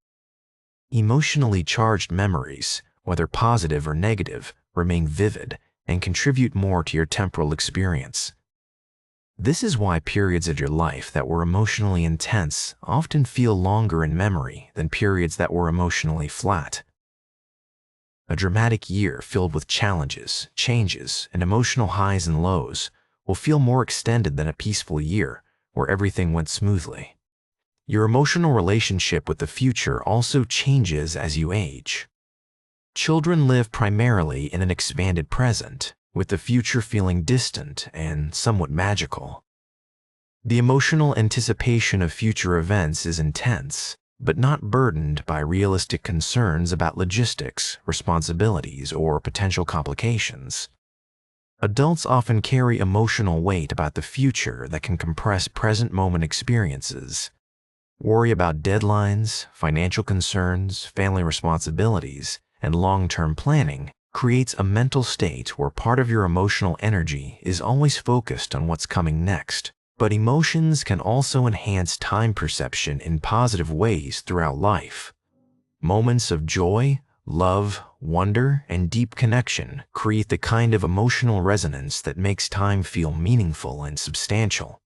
Emotionally charged memories, whether positive or negative, remain vivid and contribute more to your temporal experience. This is why periods of your life that were emotionally intense often feel longer in memory than periods that were emotionally flat. A dramatic year filled with challenges, changes, and emotional highs and lows will feel more extended than a peaceful year where everything went smoothly. Your emotional relationship with the future also changes as you age. Children live primarily in an expanded present, with the future feeling distant and somewhat magical. The emotional anticipation of future events is intense, but not burdened by realistic concerns about logistics, responsibilities, or potential complications. Adults often carry emotional weight about the future that can compress present moment experiences. Worry about deadlines, financial concerns, family responsibilities, and long-term planning creates a mental state where part of your emotional energy is always focused on what's coming next. But emotions can also enhance time perception in positive ways throughout life. Moments of joy, love, wonder, and deep connection create the kind of emotional resonance that makes time feel meaningful and substantial.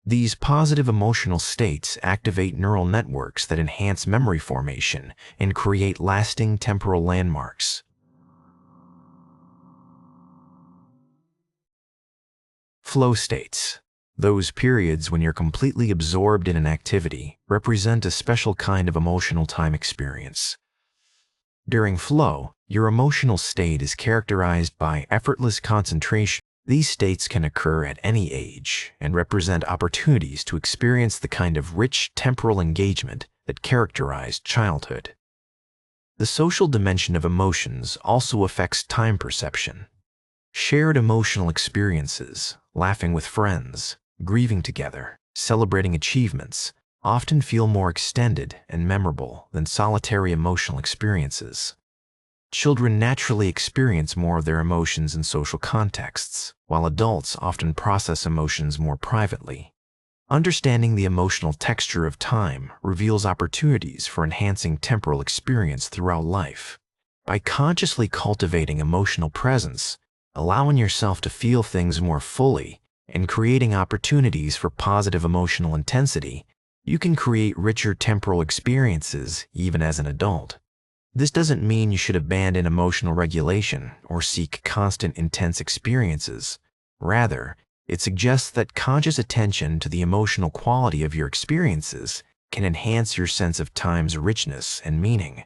These positive emotional states activate neural networks that enhance memory formation and create lasting temporal landmarks. Flow states. Those periods when you're completely absorbed in an activity represent a special kind of emotional time experience. During flow, your emotional state is characterized by effortless concentration. These states can occur at any age and represent opportunities to experience the kind of rich temporal engagement that characterized childhood. The social dimension of emotions also affects time perception. Shared emotional experiences, laughing with friends, grieving together, celebrating achievements, often feel more extended and memorable than solitary emotional experiences. Children naturally experience more of their emotions in social contexts, while adults often process emotions more privately. Understanding the emotional texture of time reveals opportunities for enhancing temporal experience throughout life. By consciously cultivating emotional presence, allowing yourself to feel things more fully, and creating opportunities for positive emotional intensity, you can create richer temporal experiences even as an adult. This doesn't mean you should abandon emotional regulation or seek constant intense experiences. Rather, it suggests that conscious attention to the emotional quality of your experiences can enhance your sense of time's richness and meaning.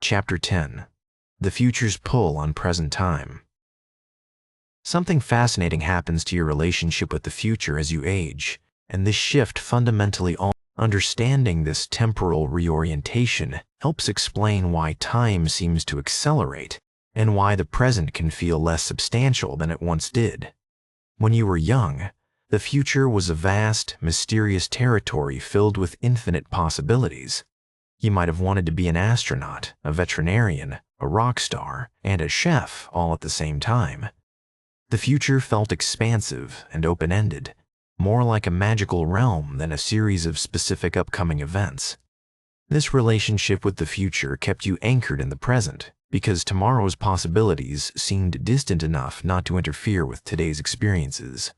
Chapter 10. The Future's Pull on Present Time. Something fascinating happens to your relationship with the future as you age, and this shift fundamentally alters. Understanding this temporal reorientation helps explain why time seems to accelerate and why the present can feel less substantial than it once did. When you were young, the future was a vast, mysterious territory filled with infinite possibilities. You might have wanted to be an astronaut, a veterinarian, a rock star, and a chef all at the same time. The future felt expansive and open-ended, more like a magical realm than a series of specific upcoming events. This relationship with the future kept you anchored in the present because tomorrow's possibilities seemed distant enough not to interfere with today's experiences.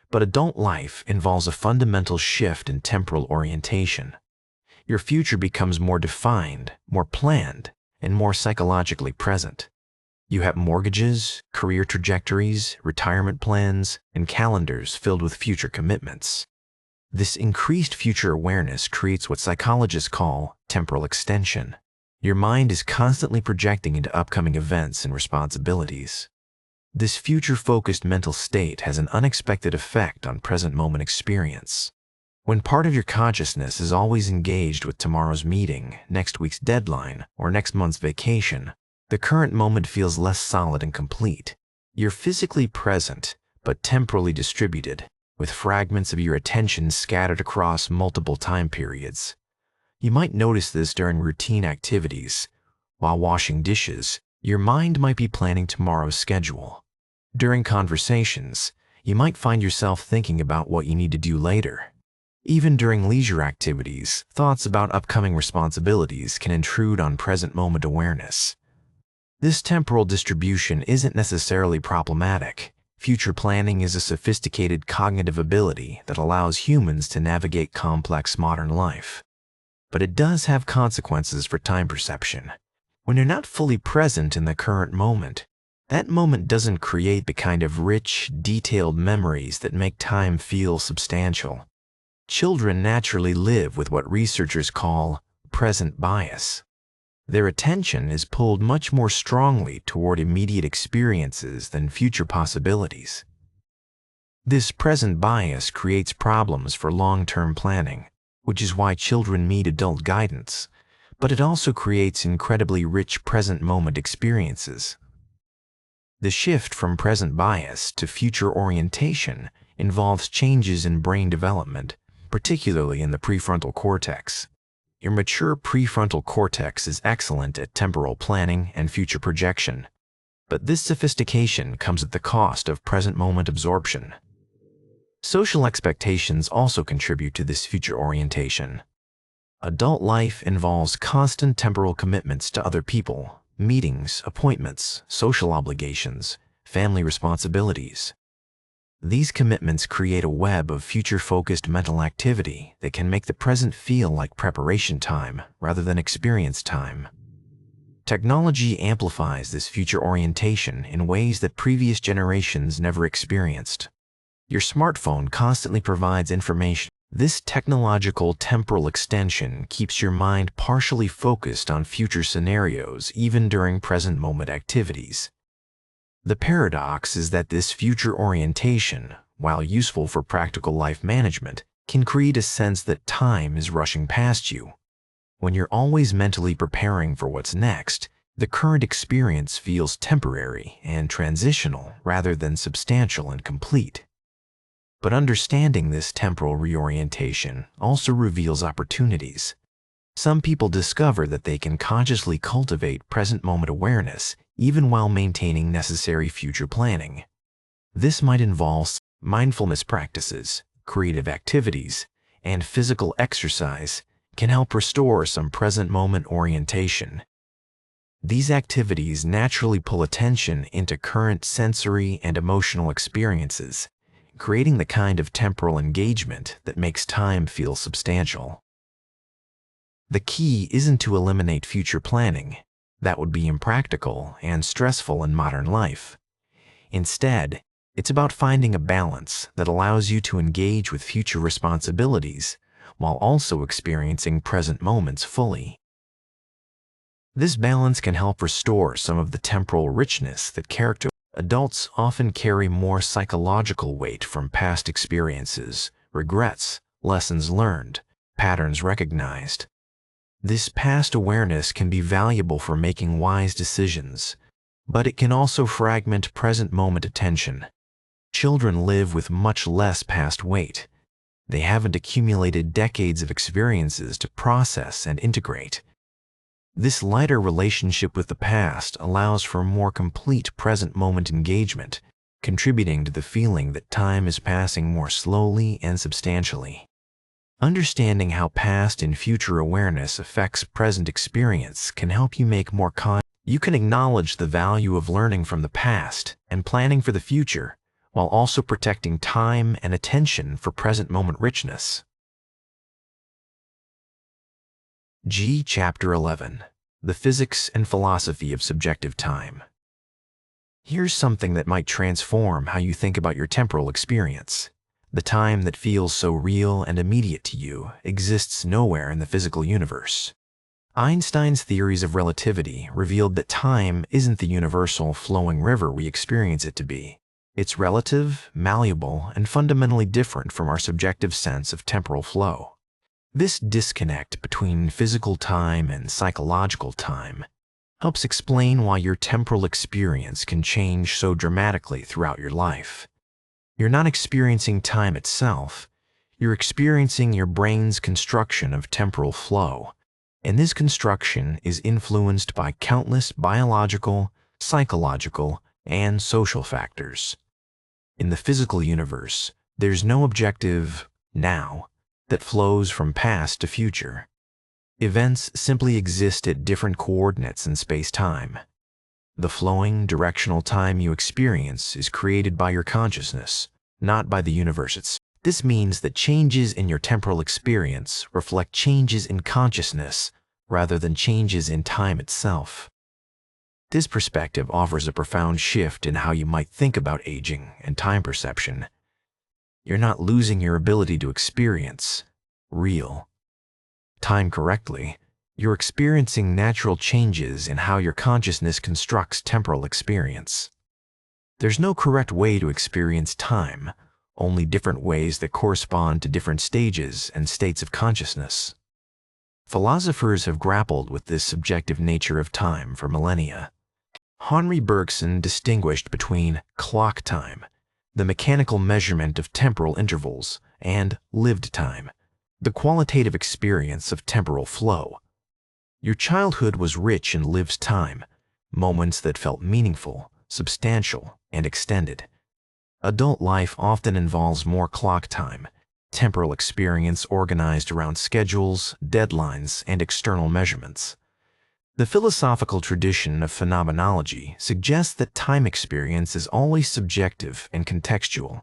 But adult life involves a fundamental shift in temporal orientation. Your future becomes more defined, more planned, and more psychologically present. You have mortgages, career trajectories, retirement plans, and calendars filled with future commitments. This increased future awareness creates what psychologists call temporal extension. Your mind is constantly projecting into upcoming events and responsibilities. This future-focused mental state has an unexpected effect on present moment experience. When part of your consciousness is always engaged with tomorrow's meeting, next week's deadline, or next month's vacation, the current moment feels less solid and complete. You're physically present, but temporally distributed, with fragments of your attention scattered across multiple time periods. You might notice this during routine activities. While washing dishes, your mind might be planning tomorrow's schedule. During conversations, you might find yourself thinking about what you need to do later. Even during leisure activities, thoughts about upcoming responsibilities can intrude on present moment awareness. This temporal distribution isn't necessarily problematic. Future planning is a sophisticated cognitive ability that allows humans to navigate complex modern life. But it does have consequences for time perception. When you're not fully present in the current moment, that moment doesn't create the kind of rich, detailed memories that make time feel substantial. Children naturally live with what researchers call present bias. Their attention is pulled much more strongly toward immediate experiences than future possibilities. This present bias creates problems for long-term planning, which is why children need adult guidance, but it also creates incredibly rich present moment experiences. The shift from present bias to future orientation involves changes in brain development, particularly in the prefrontal cortex. Your mature prefrontal cortex is excellent at temporal planning and future projection, but this sophistication comes at the cost of present moment absorption. Social expectations also contribute to this future orientation. Adult life involves constant temporal commitments to other people, meetings, appointments, social obligations, family responsibilities. These commitments create a web of future-focused mental activity that can make the present feel like preparation time rather than experience time. Technology amplifies this future orientation in ways that previous generations never experienced. Your smartphone constantly provides information. This technological temporal extension keeps your mind partially focused on future scenarios even during present moment activities. The paradox is that this future orientation, while useful for practical life management, can create a sense that time is rushing past you. When you're always mentally preparing for what's next, the current experience feels temporary and transitional rather than substantial and complete. But understanding this temporal reorientation also reveals opportunities. Some people discover that they can consciously cultivate present moment awareness even while maintaining necessary future planning. This might involve mindfulness practices, creative activities, and physical exercise can help restore some present moment orientation. These activities naturally pull attention into current sensory and emotional experiences, creating the kind of temporal engagement that makes time feel substantial. The key isn't to eliminate future planning. That would be impractical and stressful in modern life. Instead, it's about finding a balance that allows you to engage with future responsibilities while also experiencing present moments fully. This balance can help restore some of the temporal richness that characterizes adults. Often carry more psychological weight from past experiences, regrets, lessons learned, patterns recognized. This past awareness can be valuable for making wise decisions, but it can also fragment present moment attention. Children live with much less past weight. They haven't accumulated decades of experiences to process and integrate. This lighter relationship with the past allows for more complete present moment engagement, contributing to the feeling that time is passing more slowly and substantially. Understanding how past and future awareness affects present experience can help you make more You can acknowledge the value of learning from the past and planning for the future, while also protecting time and attention for present moment richness. Chapter 11. The Physics and Philosophy of Subjective Time. Here's something that might transform how you think about your temporal experience. The time that feels so real and immediate to you exists nowhere in the physical universe. Einstein's theories of relativity revealed that time isn't the universal flowing river we experience it to be. It's relative, malleable, and fundamentally different from our subjective sense of temporal flow. This disconnect between physical time and psychological time helps explain why your temporal experience can change so dramatically throughout your life. You're not experiencing time itself, you're experiencing your brain's construction of temporal flow, and this construction is influenced by countless biological, psychological, and social factors. In the physical universe, there's no objective now that flows from past to future. Events simply exist at different coordinates in space-time. The flowing, directional time you experience is created by your consciousness, not by the universe itself. This means that changes in your temporal experience reflect changes in consciousness rather than changes in time itself. This perspective offers a profound shift in how you might think about aging and time perception. You're not losing your ability to experience real time correctly. You're experiencing natural changes in how your consciousness constructs temporal experience. There's no correct way to experience time, only different ways that correspond to different stages and states of consciousness. Philosophers have grappled with this subjective nature of time for millennia. Henri Bergson distinguished between clock time, the mechanical measurement of temporal intervals, and lived time, the qualitative experience of temporal flow. Your childhood was rich in lived time, moments that felt meaningful, substantial, and extended. Adult life often involves more clock time, temporal experience organized around schedules, deadlines, and external measurements. The philosophical tradition of phenomenology suggests that time experience is always subjective and contextual.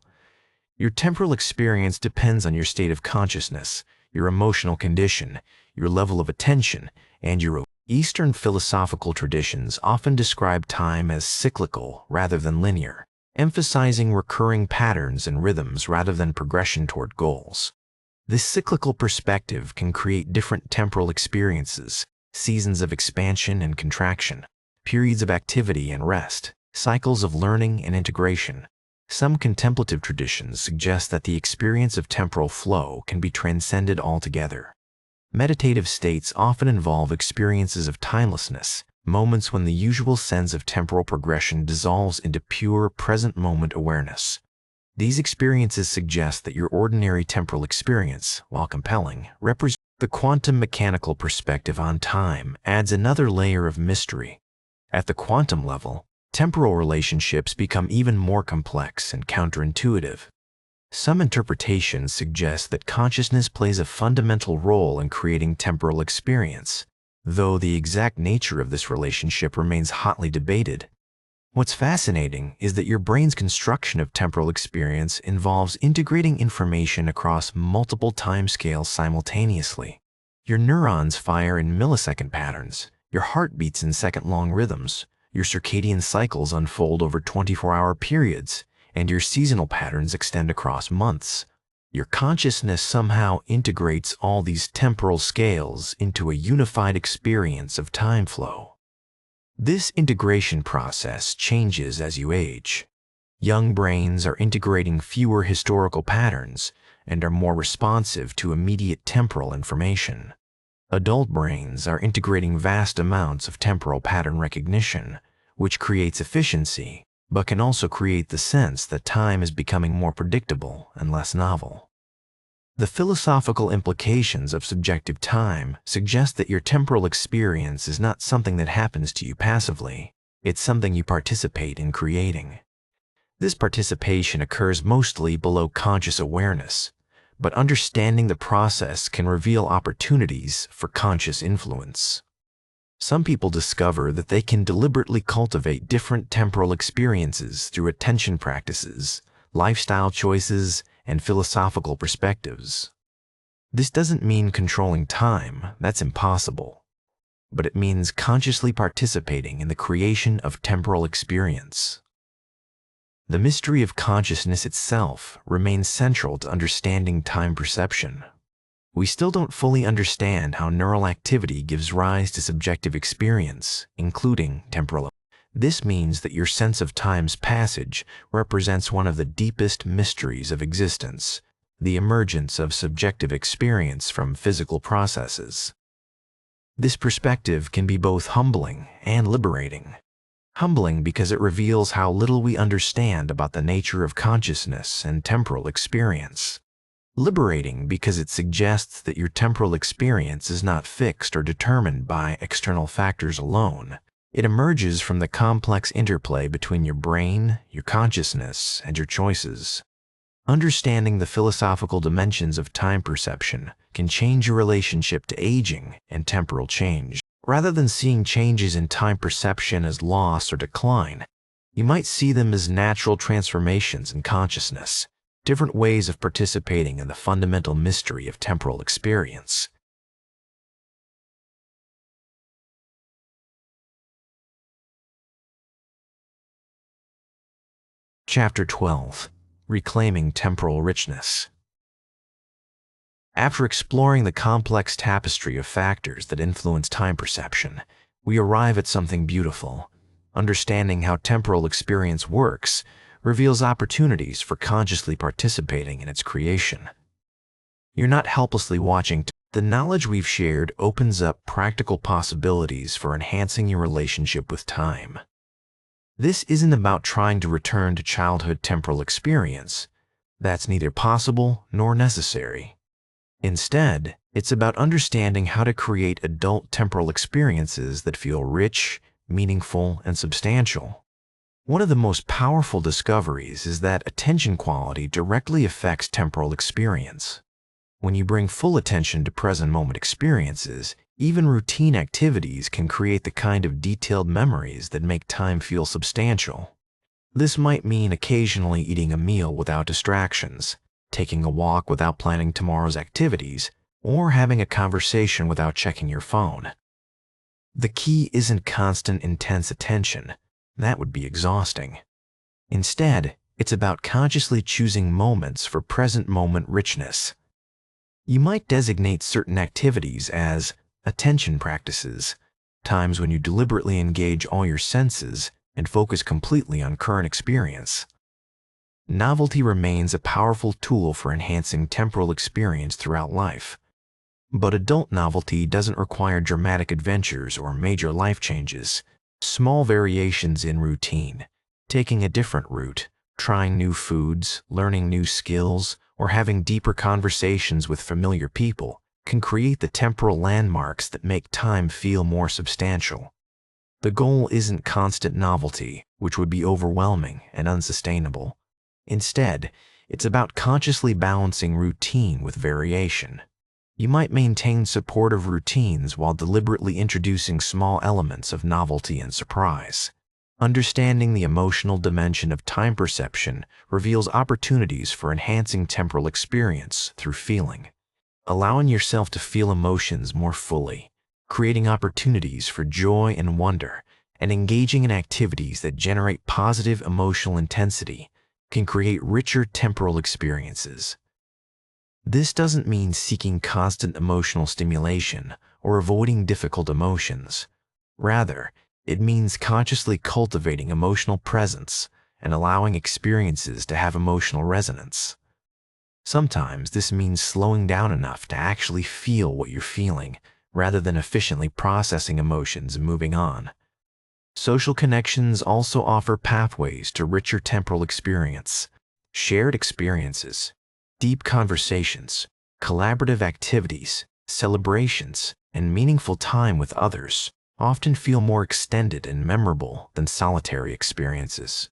Your temporal experience depends on your state of consciousness, your emotional condition, your level of attention, and your Eastern philosophical traditions often describe time as cyclical rather than linear, emphasizing recurring patterns and rhythms rather than progression toward goals. This cyclical perspective can create different temporal experiences, seasons of expansion and contraction, periods of activity and rest, cycles of learning and integration. Some contemplative traditions suggest that the experience of temporal flow can be transcended altogether. Meditative states often involve experiences of timelessness, moments when the usual sense of temporal progression dissolves into pure present moment awareness. These experiences suggest that your ordinary temporal experience, while compelling, represents the quantum mechanical perspective on time adds another layer of mystery. At the quantum level, temporal relationships become even more complex and counterintuitive. Some interpretations suggest that consciousness plays a fundamental role in creating temporal experience, though the exact nature of this relationship remains hotly debated. What's fascinating is that your brain's construction of temporal experience involves integrating information across multiple timescales simultaneously. Your neurons fire in millisecond patterns, your heart beats in second-long rhythms, your circadian cycles unfold over 24-hour periods, and your seasonal patterns extend across months. Your consciousness somehow integrates all these temporal scales into a unified experience of time flow. This integration process changes as you age. Young brains are integrating fewer historical patterns and are more responsive to immediate temporal information. Adult brains are integrating vast amounts of temporal pattern recognition, which creates efficiency, but can also create the sense that time is becoming more predictable and less novel. The philosophical implications of subjective time suggest that your temporal experience is not something that happens to you passively. It's something you participate in creating. This participation occurs mostly below conscious awareness, but understanding the process can reveal opportunities for conscious influence. Some people discover that they can deliberately cultivate different temporal experiences through attention practices, lifestyle choices, and philosophical perspectives. This doesn't mean controlling time, that's impossible, but it means consciously participating in the creation of temporal experience. The mystery of consciousness itself remains central to understanding time perception. We still don't fully understand how neural activity gives rise to subjective experience, including temporal. This means that your sense of time's passage represents one of the deepest mysteries of existence, the emergence of subjective experience from physical processes. This perspective can be both humbling and liberating. Humbling because it reveals how little we understand about the nature of consciousness and temporal experience. Liberating because it suggests that your temporal experience is not fixed or determined by external factors alone. It emerges from the complex interplay between your brain, your consciousness, and your choices. Understanding the philosophical dimensions of time perception can change your relationship to aging and temporal change. Rather than seeing changes in time perception as loss or decline, you might see them as natural transformations in consciousness, different ways of participating in the fundamental mystery of temporal experience. Chapter 12. Reclaiming Temporal Richness. After exploring the complex tapestry of factors that influence time perception, we arrive at something beautiful. Understanding how temporal experience works reveals opportunities for consciously participating in its creation. You're not helplessly watching. The knowledge we've shared opens up practical possibilities for enhancing your relationship with time. This isn't about trying to return to childhood temporal experience. That's neither possible nor necessary. Instead, it's about understanding how to create adult temporal experiences that feel rich, meaningful, and substantial. One of the most powerful discoveries is that attention quality directly affects temporal experience. When you bring full attention to present moment experiences, even routine activities can create the kind of detailed memories that make time feel substantial. This might mean occasionally eating a meal without distractions, taking a walk without planning tomorrow's activities, or having a conversation without checking your phone. The key isn't constant, intense attention. That would be exhausting. Instead, it's about consciously choosing moments for present moment richness. You might designate certain activities as attention practices, times when you deliberately engage all your senses and focus completely on current experience. Novelty remains a powerful tool for enhancing temporal experience throughout life. But adult novelty doesn't require dramatic adventures or major life changes. Small variations in routine, taking a different route, trying new foods, learning new skills, or having deeper conversations with familiar people can create the temporal landmarks that make time feel more substantial. The goal isn't constant novelty, which would be overwhelming and unsustainable. Instead, it's about consciously balancing routine with variation. You might maintain supportive routines while deliberately introducing small elements of novelty and surprise. Understanding the emotional dimension of time perception reveals opportunities for enhancing temporal experience through feeling. allowing yourself to feel emotions more fully, creating opportunities for joy and wonder, and engaging in activities that generate positive emotional intensity can create richer temporal experiences. This doesn't mean seeking constant emotional stimulation or avoiding difficult emotions. Rather, it means consciously cultivating emotional presence and allowing experiences to have emotional resonance. Sometimes this means slowing down enough to actually feel what you're feeling, rather than efficiently processing emotions and moving on. Social connections also offer pathways to richer temporal experience. Shared experiences, deep conversations, collaborative activities, celebrations, and meaningful time with others often feel more extended and memorable than solitary experiences.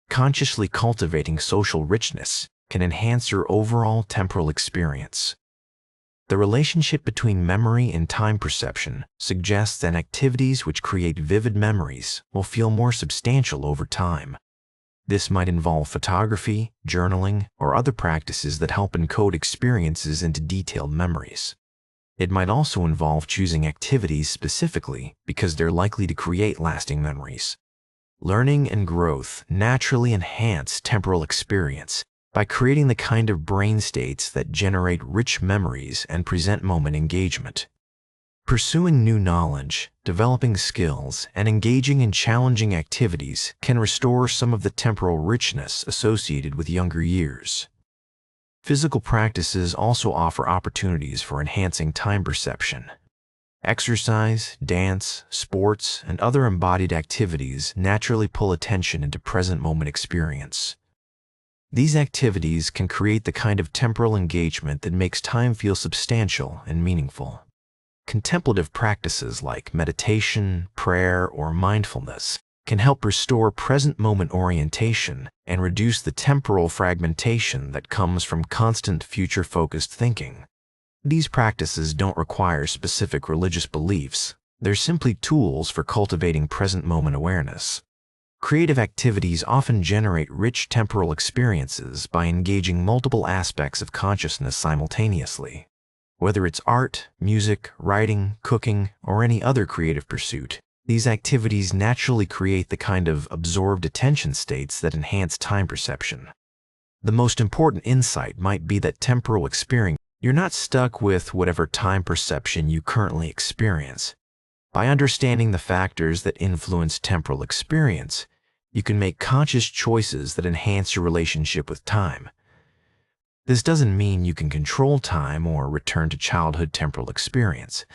Consciously cultivating social richness can enhance your overall temporal experience. The relationship between memory and time perception suggests that activities which create vivid memories will feel more substantial over time. This might involve photography, journaling, or other practices that help encode experiences into detailed memories. It might also involve choosing activities specifically because they're likely to create lasting memories. Learning and growth naturally enhance temporal experience by creating the kind of brain states that generate rich memories and present moment engagement. Pursuing new knowledge, developing skills, and engaging in challenging activities can restore some of the temporal richness associated with younger years. Physical practices also offer opportunities for enhancing time perception. Exercise, dance, sports, and other embodied activities naturally pull attention into present moment experience. These activities can create the kind of temporal engagement that makes time feel substantial and meaningful. Contemplative practices like meditation, prayer, or mindfulness can help restore present moment orientation and reduce the temporal fragmentation that comes from constant future-focused thinking. These practices don't require specific religious beliefs. They're simply tools for cultivating present moment awareness. Creative activities often generate rich temporal experiences by engaging multiple aspects of consciousness simultaneously. Whether it's art, music, writing, cooking, or any other creative pursuit, these activities naturally create the kind of absorbed attention states that enhance time perception. The most important insight might be that temporal experience, you're not stuck with whatever time perception you currently experience. By understanding the factors that influence temporal experience, you can make conscious choices that enhance your relationship with time. This doesn't mean you can control time or return to childhood temporal experience,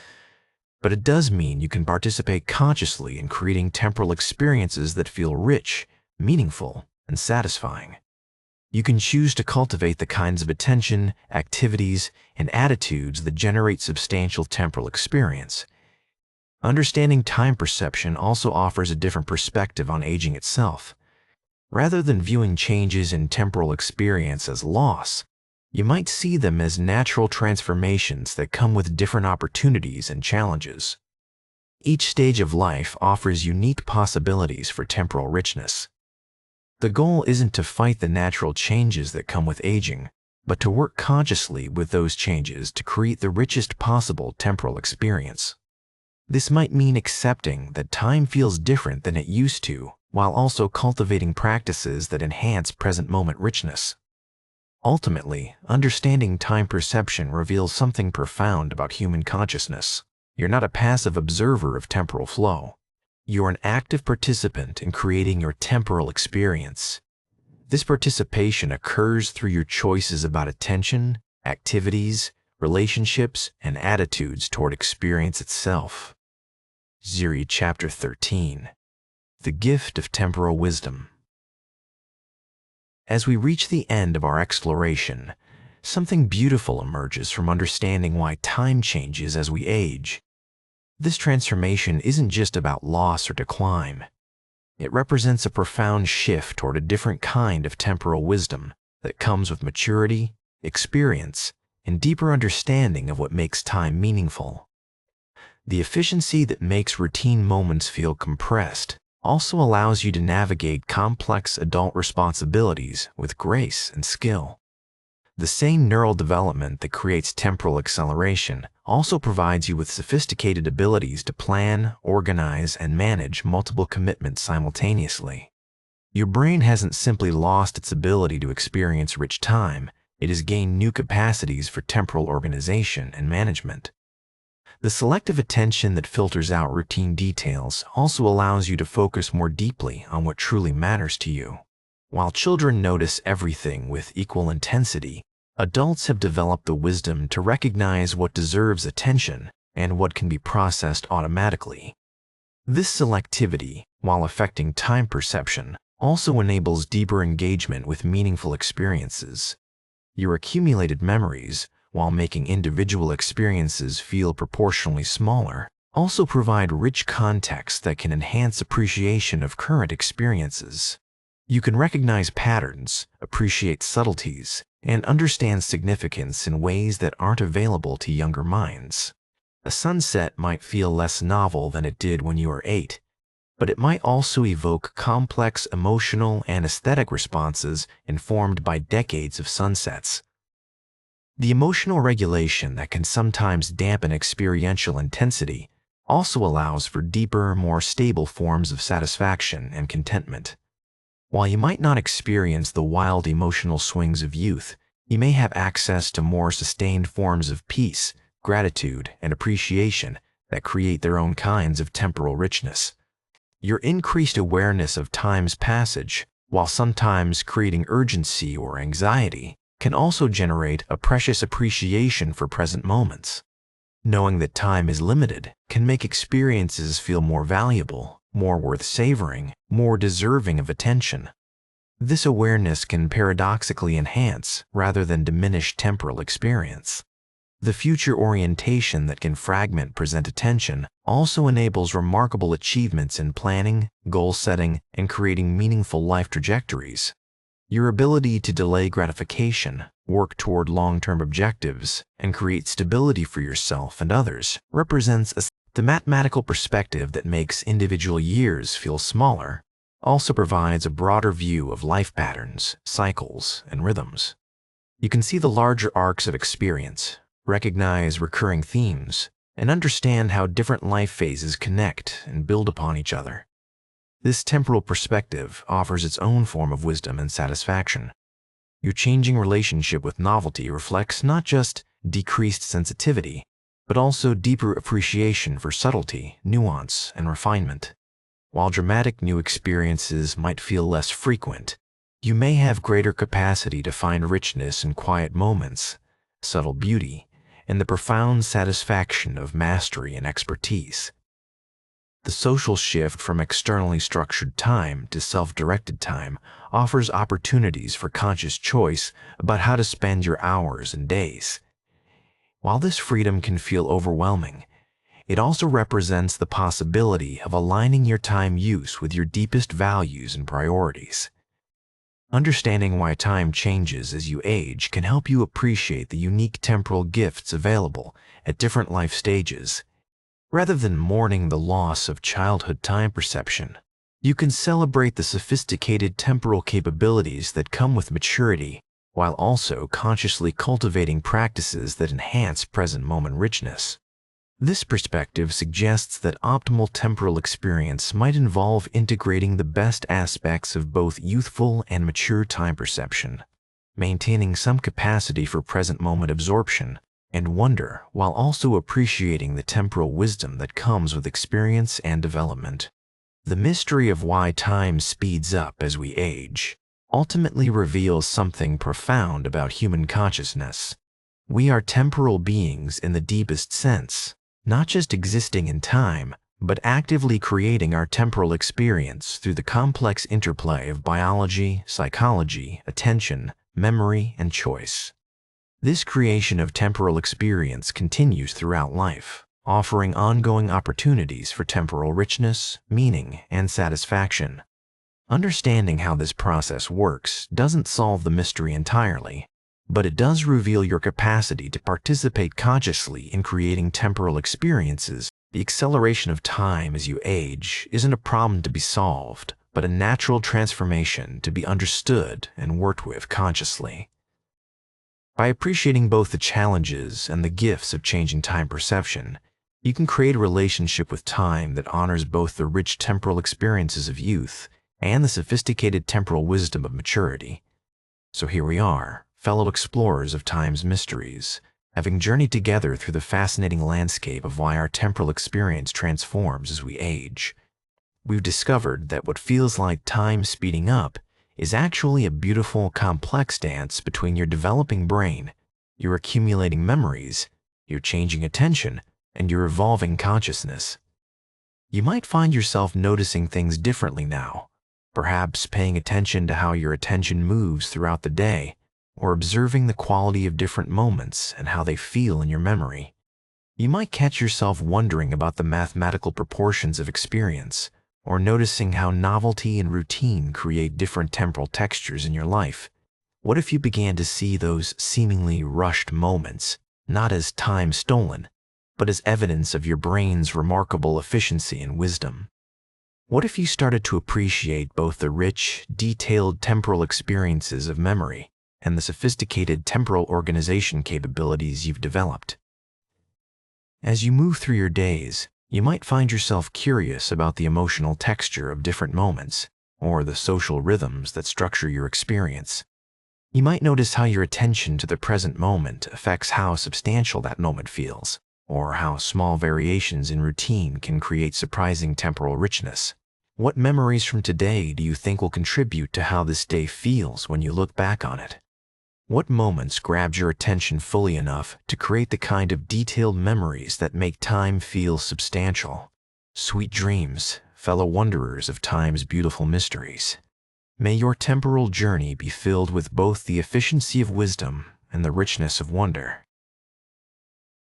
but it does mean you can participate consciously in creating temporal experiences that feel rich, meaningful, and satisfying. You can choose to cultivate the kinds of attention, activities, and attitudes that generate substantial temporal experience. Understanding time perception also offers a different perspective on aging itself. Rather than viewing changes in temporal experience as loss, you might see them as natural transformations that come with different opportunities and challenges. Each stage of life offers unique possibilities for temporal richness. The goal isn't to fight the natural changes that come with aging, but to work consciously with those changes to create the richest possible temporal experience. This might mean accepting that time feels different than it used to, while also cultivating practices that enhance present moment richness. Ultimately, understanding time perception reveals something profound about human consciousness. You're not a passive observer of temporal flow. You're an active participant in creating your temporal experience. This participation occurs through your choices about attention, activities, relationships, and attitudes toward experience itself. Ziri Chapter 13. The Gift of Temporal Wisdom. As we reach the end of our exploration, something beautiful emerges from understanding why time changes as we age. This transformation isn't just about loss or decline. It represents a profound shift toward a different kind of temporal wisdom that comes with maturity, experience, and deeper understanding of what makes time meaningful. The efficiency that makes routine moments feel compressed also allows you to navigate complex adult responsibilities with grace and skill. The same neural development that creates temporal acceleration also provides you with sophisticated abilities to plan, organize, and manage multiple commitments simultaneously. Your brain hasn't simply lost its ability to experience rich time, it has gained new capacities for temporal organization and management. The selective attention that filters out routine details also allows you to focus more deeply on what truly matters to you. While children notice everything with equal intensity, adults have developed the wisdom to recognize what deserves attention and what can be processed automatically. This selectivity, while affecting time perception, also enables deeper engagement with meaningful experiences. Your accumulated memories, while making individual experiences feel proportionally smaller, also provide rich context that can enhance appreciation of current experiences. You can recognize patterns, appreciate subtleties, and understand significance in ways that aren't available to younger minds. A sunset might feel less novel than it did when you were 8, but it might also evoke complex emotional and aesthetic responses informed by decades of sunsets. The emotional regulation that can sometimes dampen experiential intensity also allows for deeper, more stable forms of satisfaction and contentment. While you might not experience the wild emotional swings of youth, you may have access to more sustained forms of peace, gratitude, and appreciation that create their own kinds of temporal richness. Your increased awareness of time's passage, while sometimes creating urgency or anxiety, can also generate a precious appreciation for present moments. Knowing that time is limited can make experiences feel more valuable, more worth savoring, more deserving of attention. This awareness can paradoxically enhance rather than diminish temporal experience. The future orientation that can fragment present attention also enables remarkable achievements in planning, goal setting, and creating meaningful life trajectories. Your ability to delay gratification, work toward long-term objectives, and create stability for yourself and others represents the mathematical perspective that makes individual years feel smaller, also provides a broader view of life patterns, cycles, and rhythms. You can see the larger arcs of experience, recognize recurring themes, and understand how different life phases connect and build upon each other. This temporal perspective offers its own form of wisdom and satisfaction. Your changing relationship with novelty reflects not just decreased sensitivity, but also deeper appreciation for subtlety, nuance, and refinement. While dramatic new experiences might feel less frequent, you may have greater capacity to find richness in quiet moments, subtle beauty, and the profound satisfaction of mastery and expertise. The social shift from externally structured time to self-directed time offers opportunities for conscious choice about how to spend your hours and days. While this freedom can feel overwhelming, it also represents the possibility of aligning your time use with your deepest values and priorities. Understanding why time changes as you age can help you appreciate the unique temporal gifts available at different life stages. Rather than mourning the loss of childhood time perception, you can celebrate the sophisticated temporal capabilities that come with maturity, while also consciously cultivating practices that enhance present moment richness. This perspective suggests that optimal temporal experience might involve integrating the best aspects of both youthful and mature time perception, maintaining some capacity for present moment absorption and wonder while also appreciating the temporal wisdom that comes with experience and development. The mystery of why time speeds up as we age ultimately reveals something profound about human consciousness. We are temporal beings in the deepest sense, not just existing in time, but actively creating our temporal experience through the complex interplay of biology, psychology, attention, memory, and choice. This creation of temporal experience continues throughout life, offering ongoing opportunities for temporal richness, meaning, and satisfaction. Understanding how this process works doesn't solve the mystery entirely, but it does reveal your capacity to participate consciously in creating temporal experiences. The acceleration of time as you age isn't a problem to be solved, but a natural transformation to be understood and worked with consciously. By appreciating both the challenges and the gifts of changing time perception, you can create a relationship with time that honors both the rich temporal experiences of youth and the sophisticated temporal wisdom of maturity. So here we are, fellow explorers of time's mysteries, having journeyed together through the fascinating landscape of why our temporal experience transforms as we age. We've discovered that what feels like time speeding up is actually a beautiful, complex dance between your developing brain, your accumulating memories, your changing attention, and your evolving consciousness. You might find yourself noticing things differently now, perhaps paying attention to how your attention moves throughout the day, or observing the quality of different moments and how they feel in your memory. You might catch yourself wondering about the mathematical proportions of experience, or noticing how novelty and routine create different temporal textures in your life. What if you began to see those seemingly rushed moments, not as time stolen, but as evidence of your brain's remarkable efficiency and wisdom? What if you started to appreciate both the rich, detailed temporal experiences of memory and the sophisticated temporal organization capabilities you've developed? As you move through your days, you might find yourself curious about the emotional texture of different moments, or the social rhythms that structure your experience. You might notice how your attention to the present moment affects how substantial that moment feels, or how small variations in routine can create surprising temporal richness. What memories from today do you think will contribute to how this day feels when you look back on it? What moments grabbed your attention fully enough to create the kind of detailed memories that make time feel substantial? Sweet dreams, fellow wanderers of time's beautiful mysteries. May your temporal journey be filled with both the efficiency of wisdom and the richness of wonder.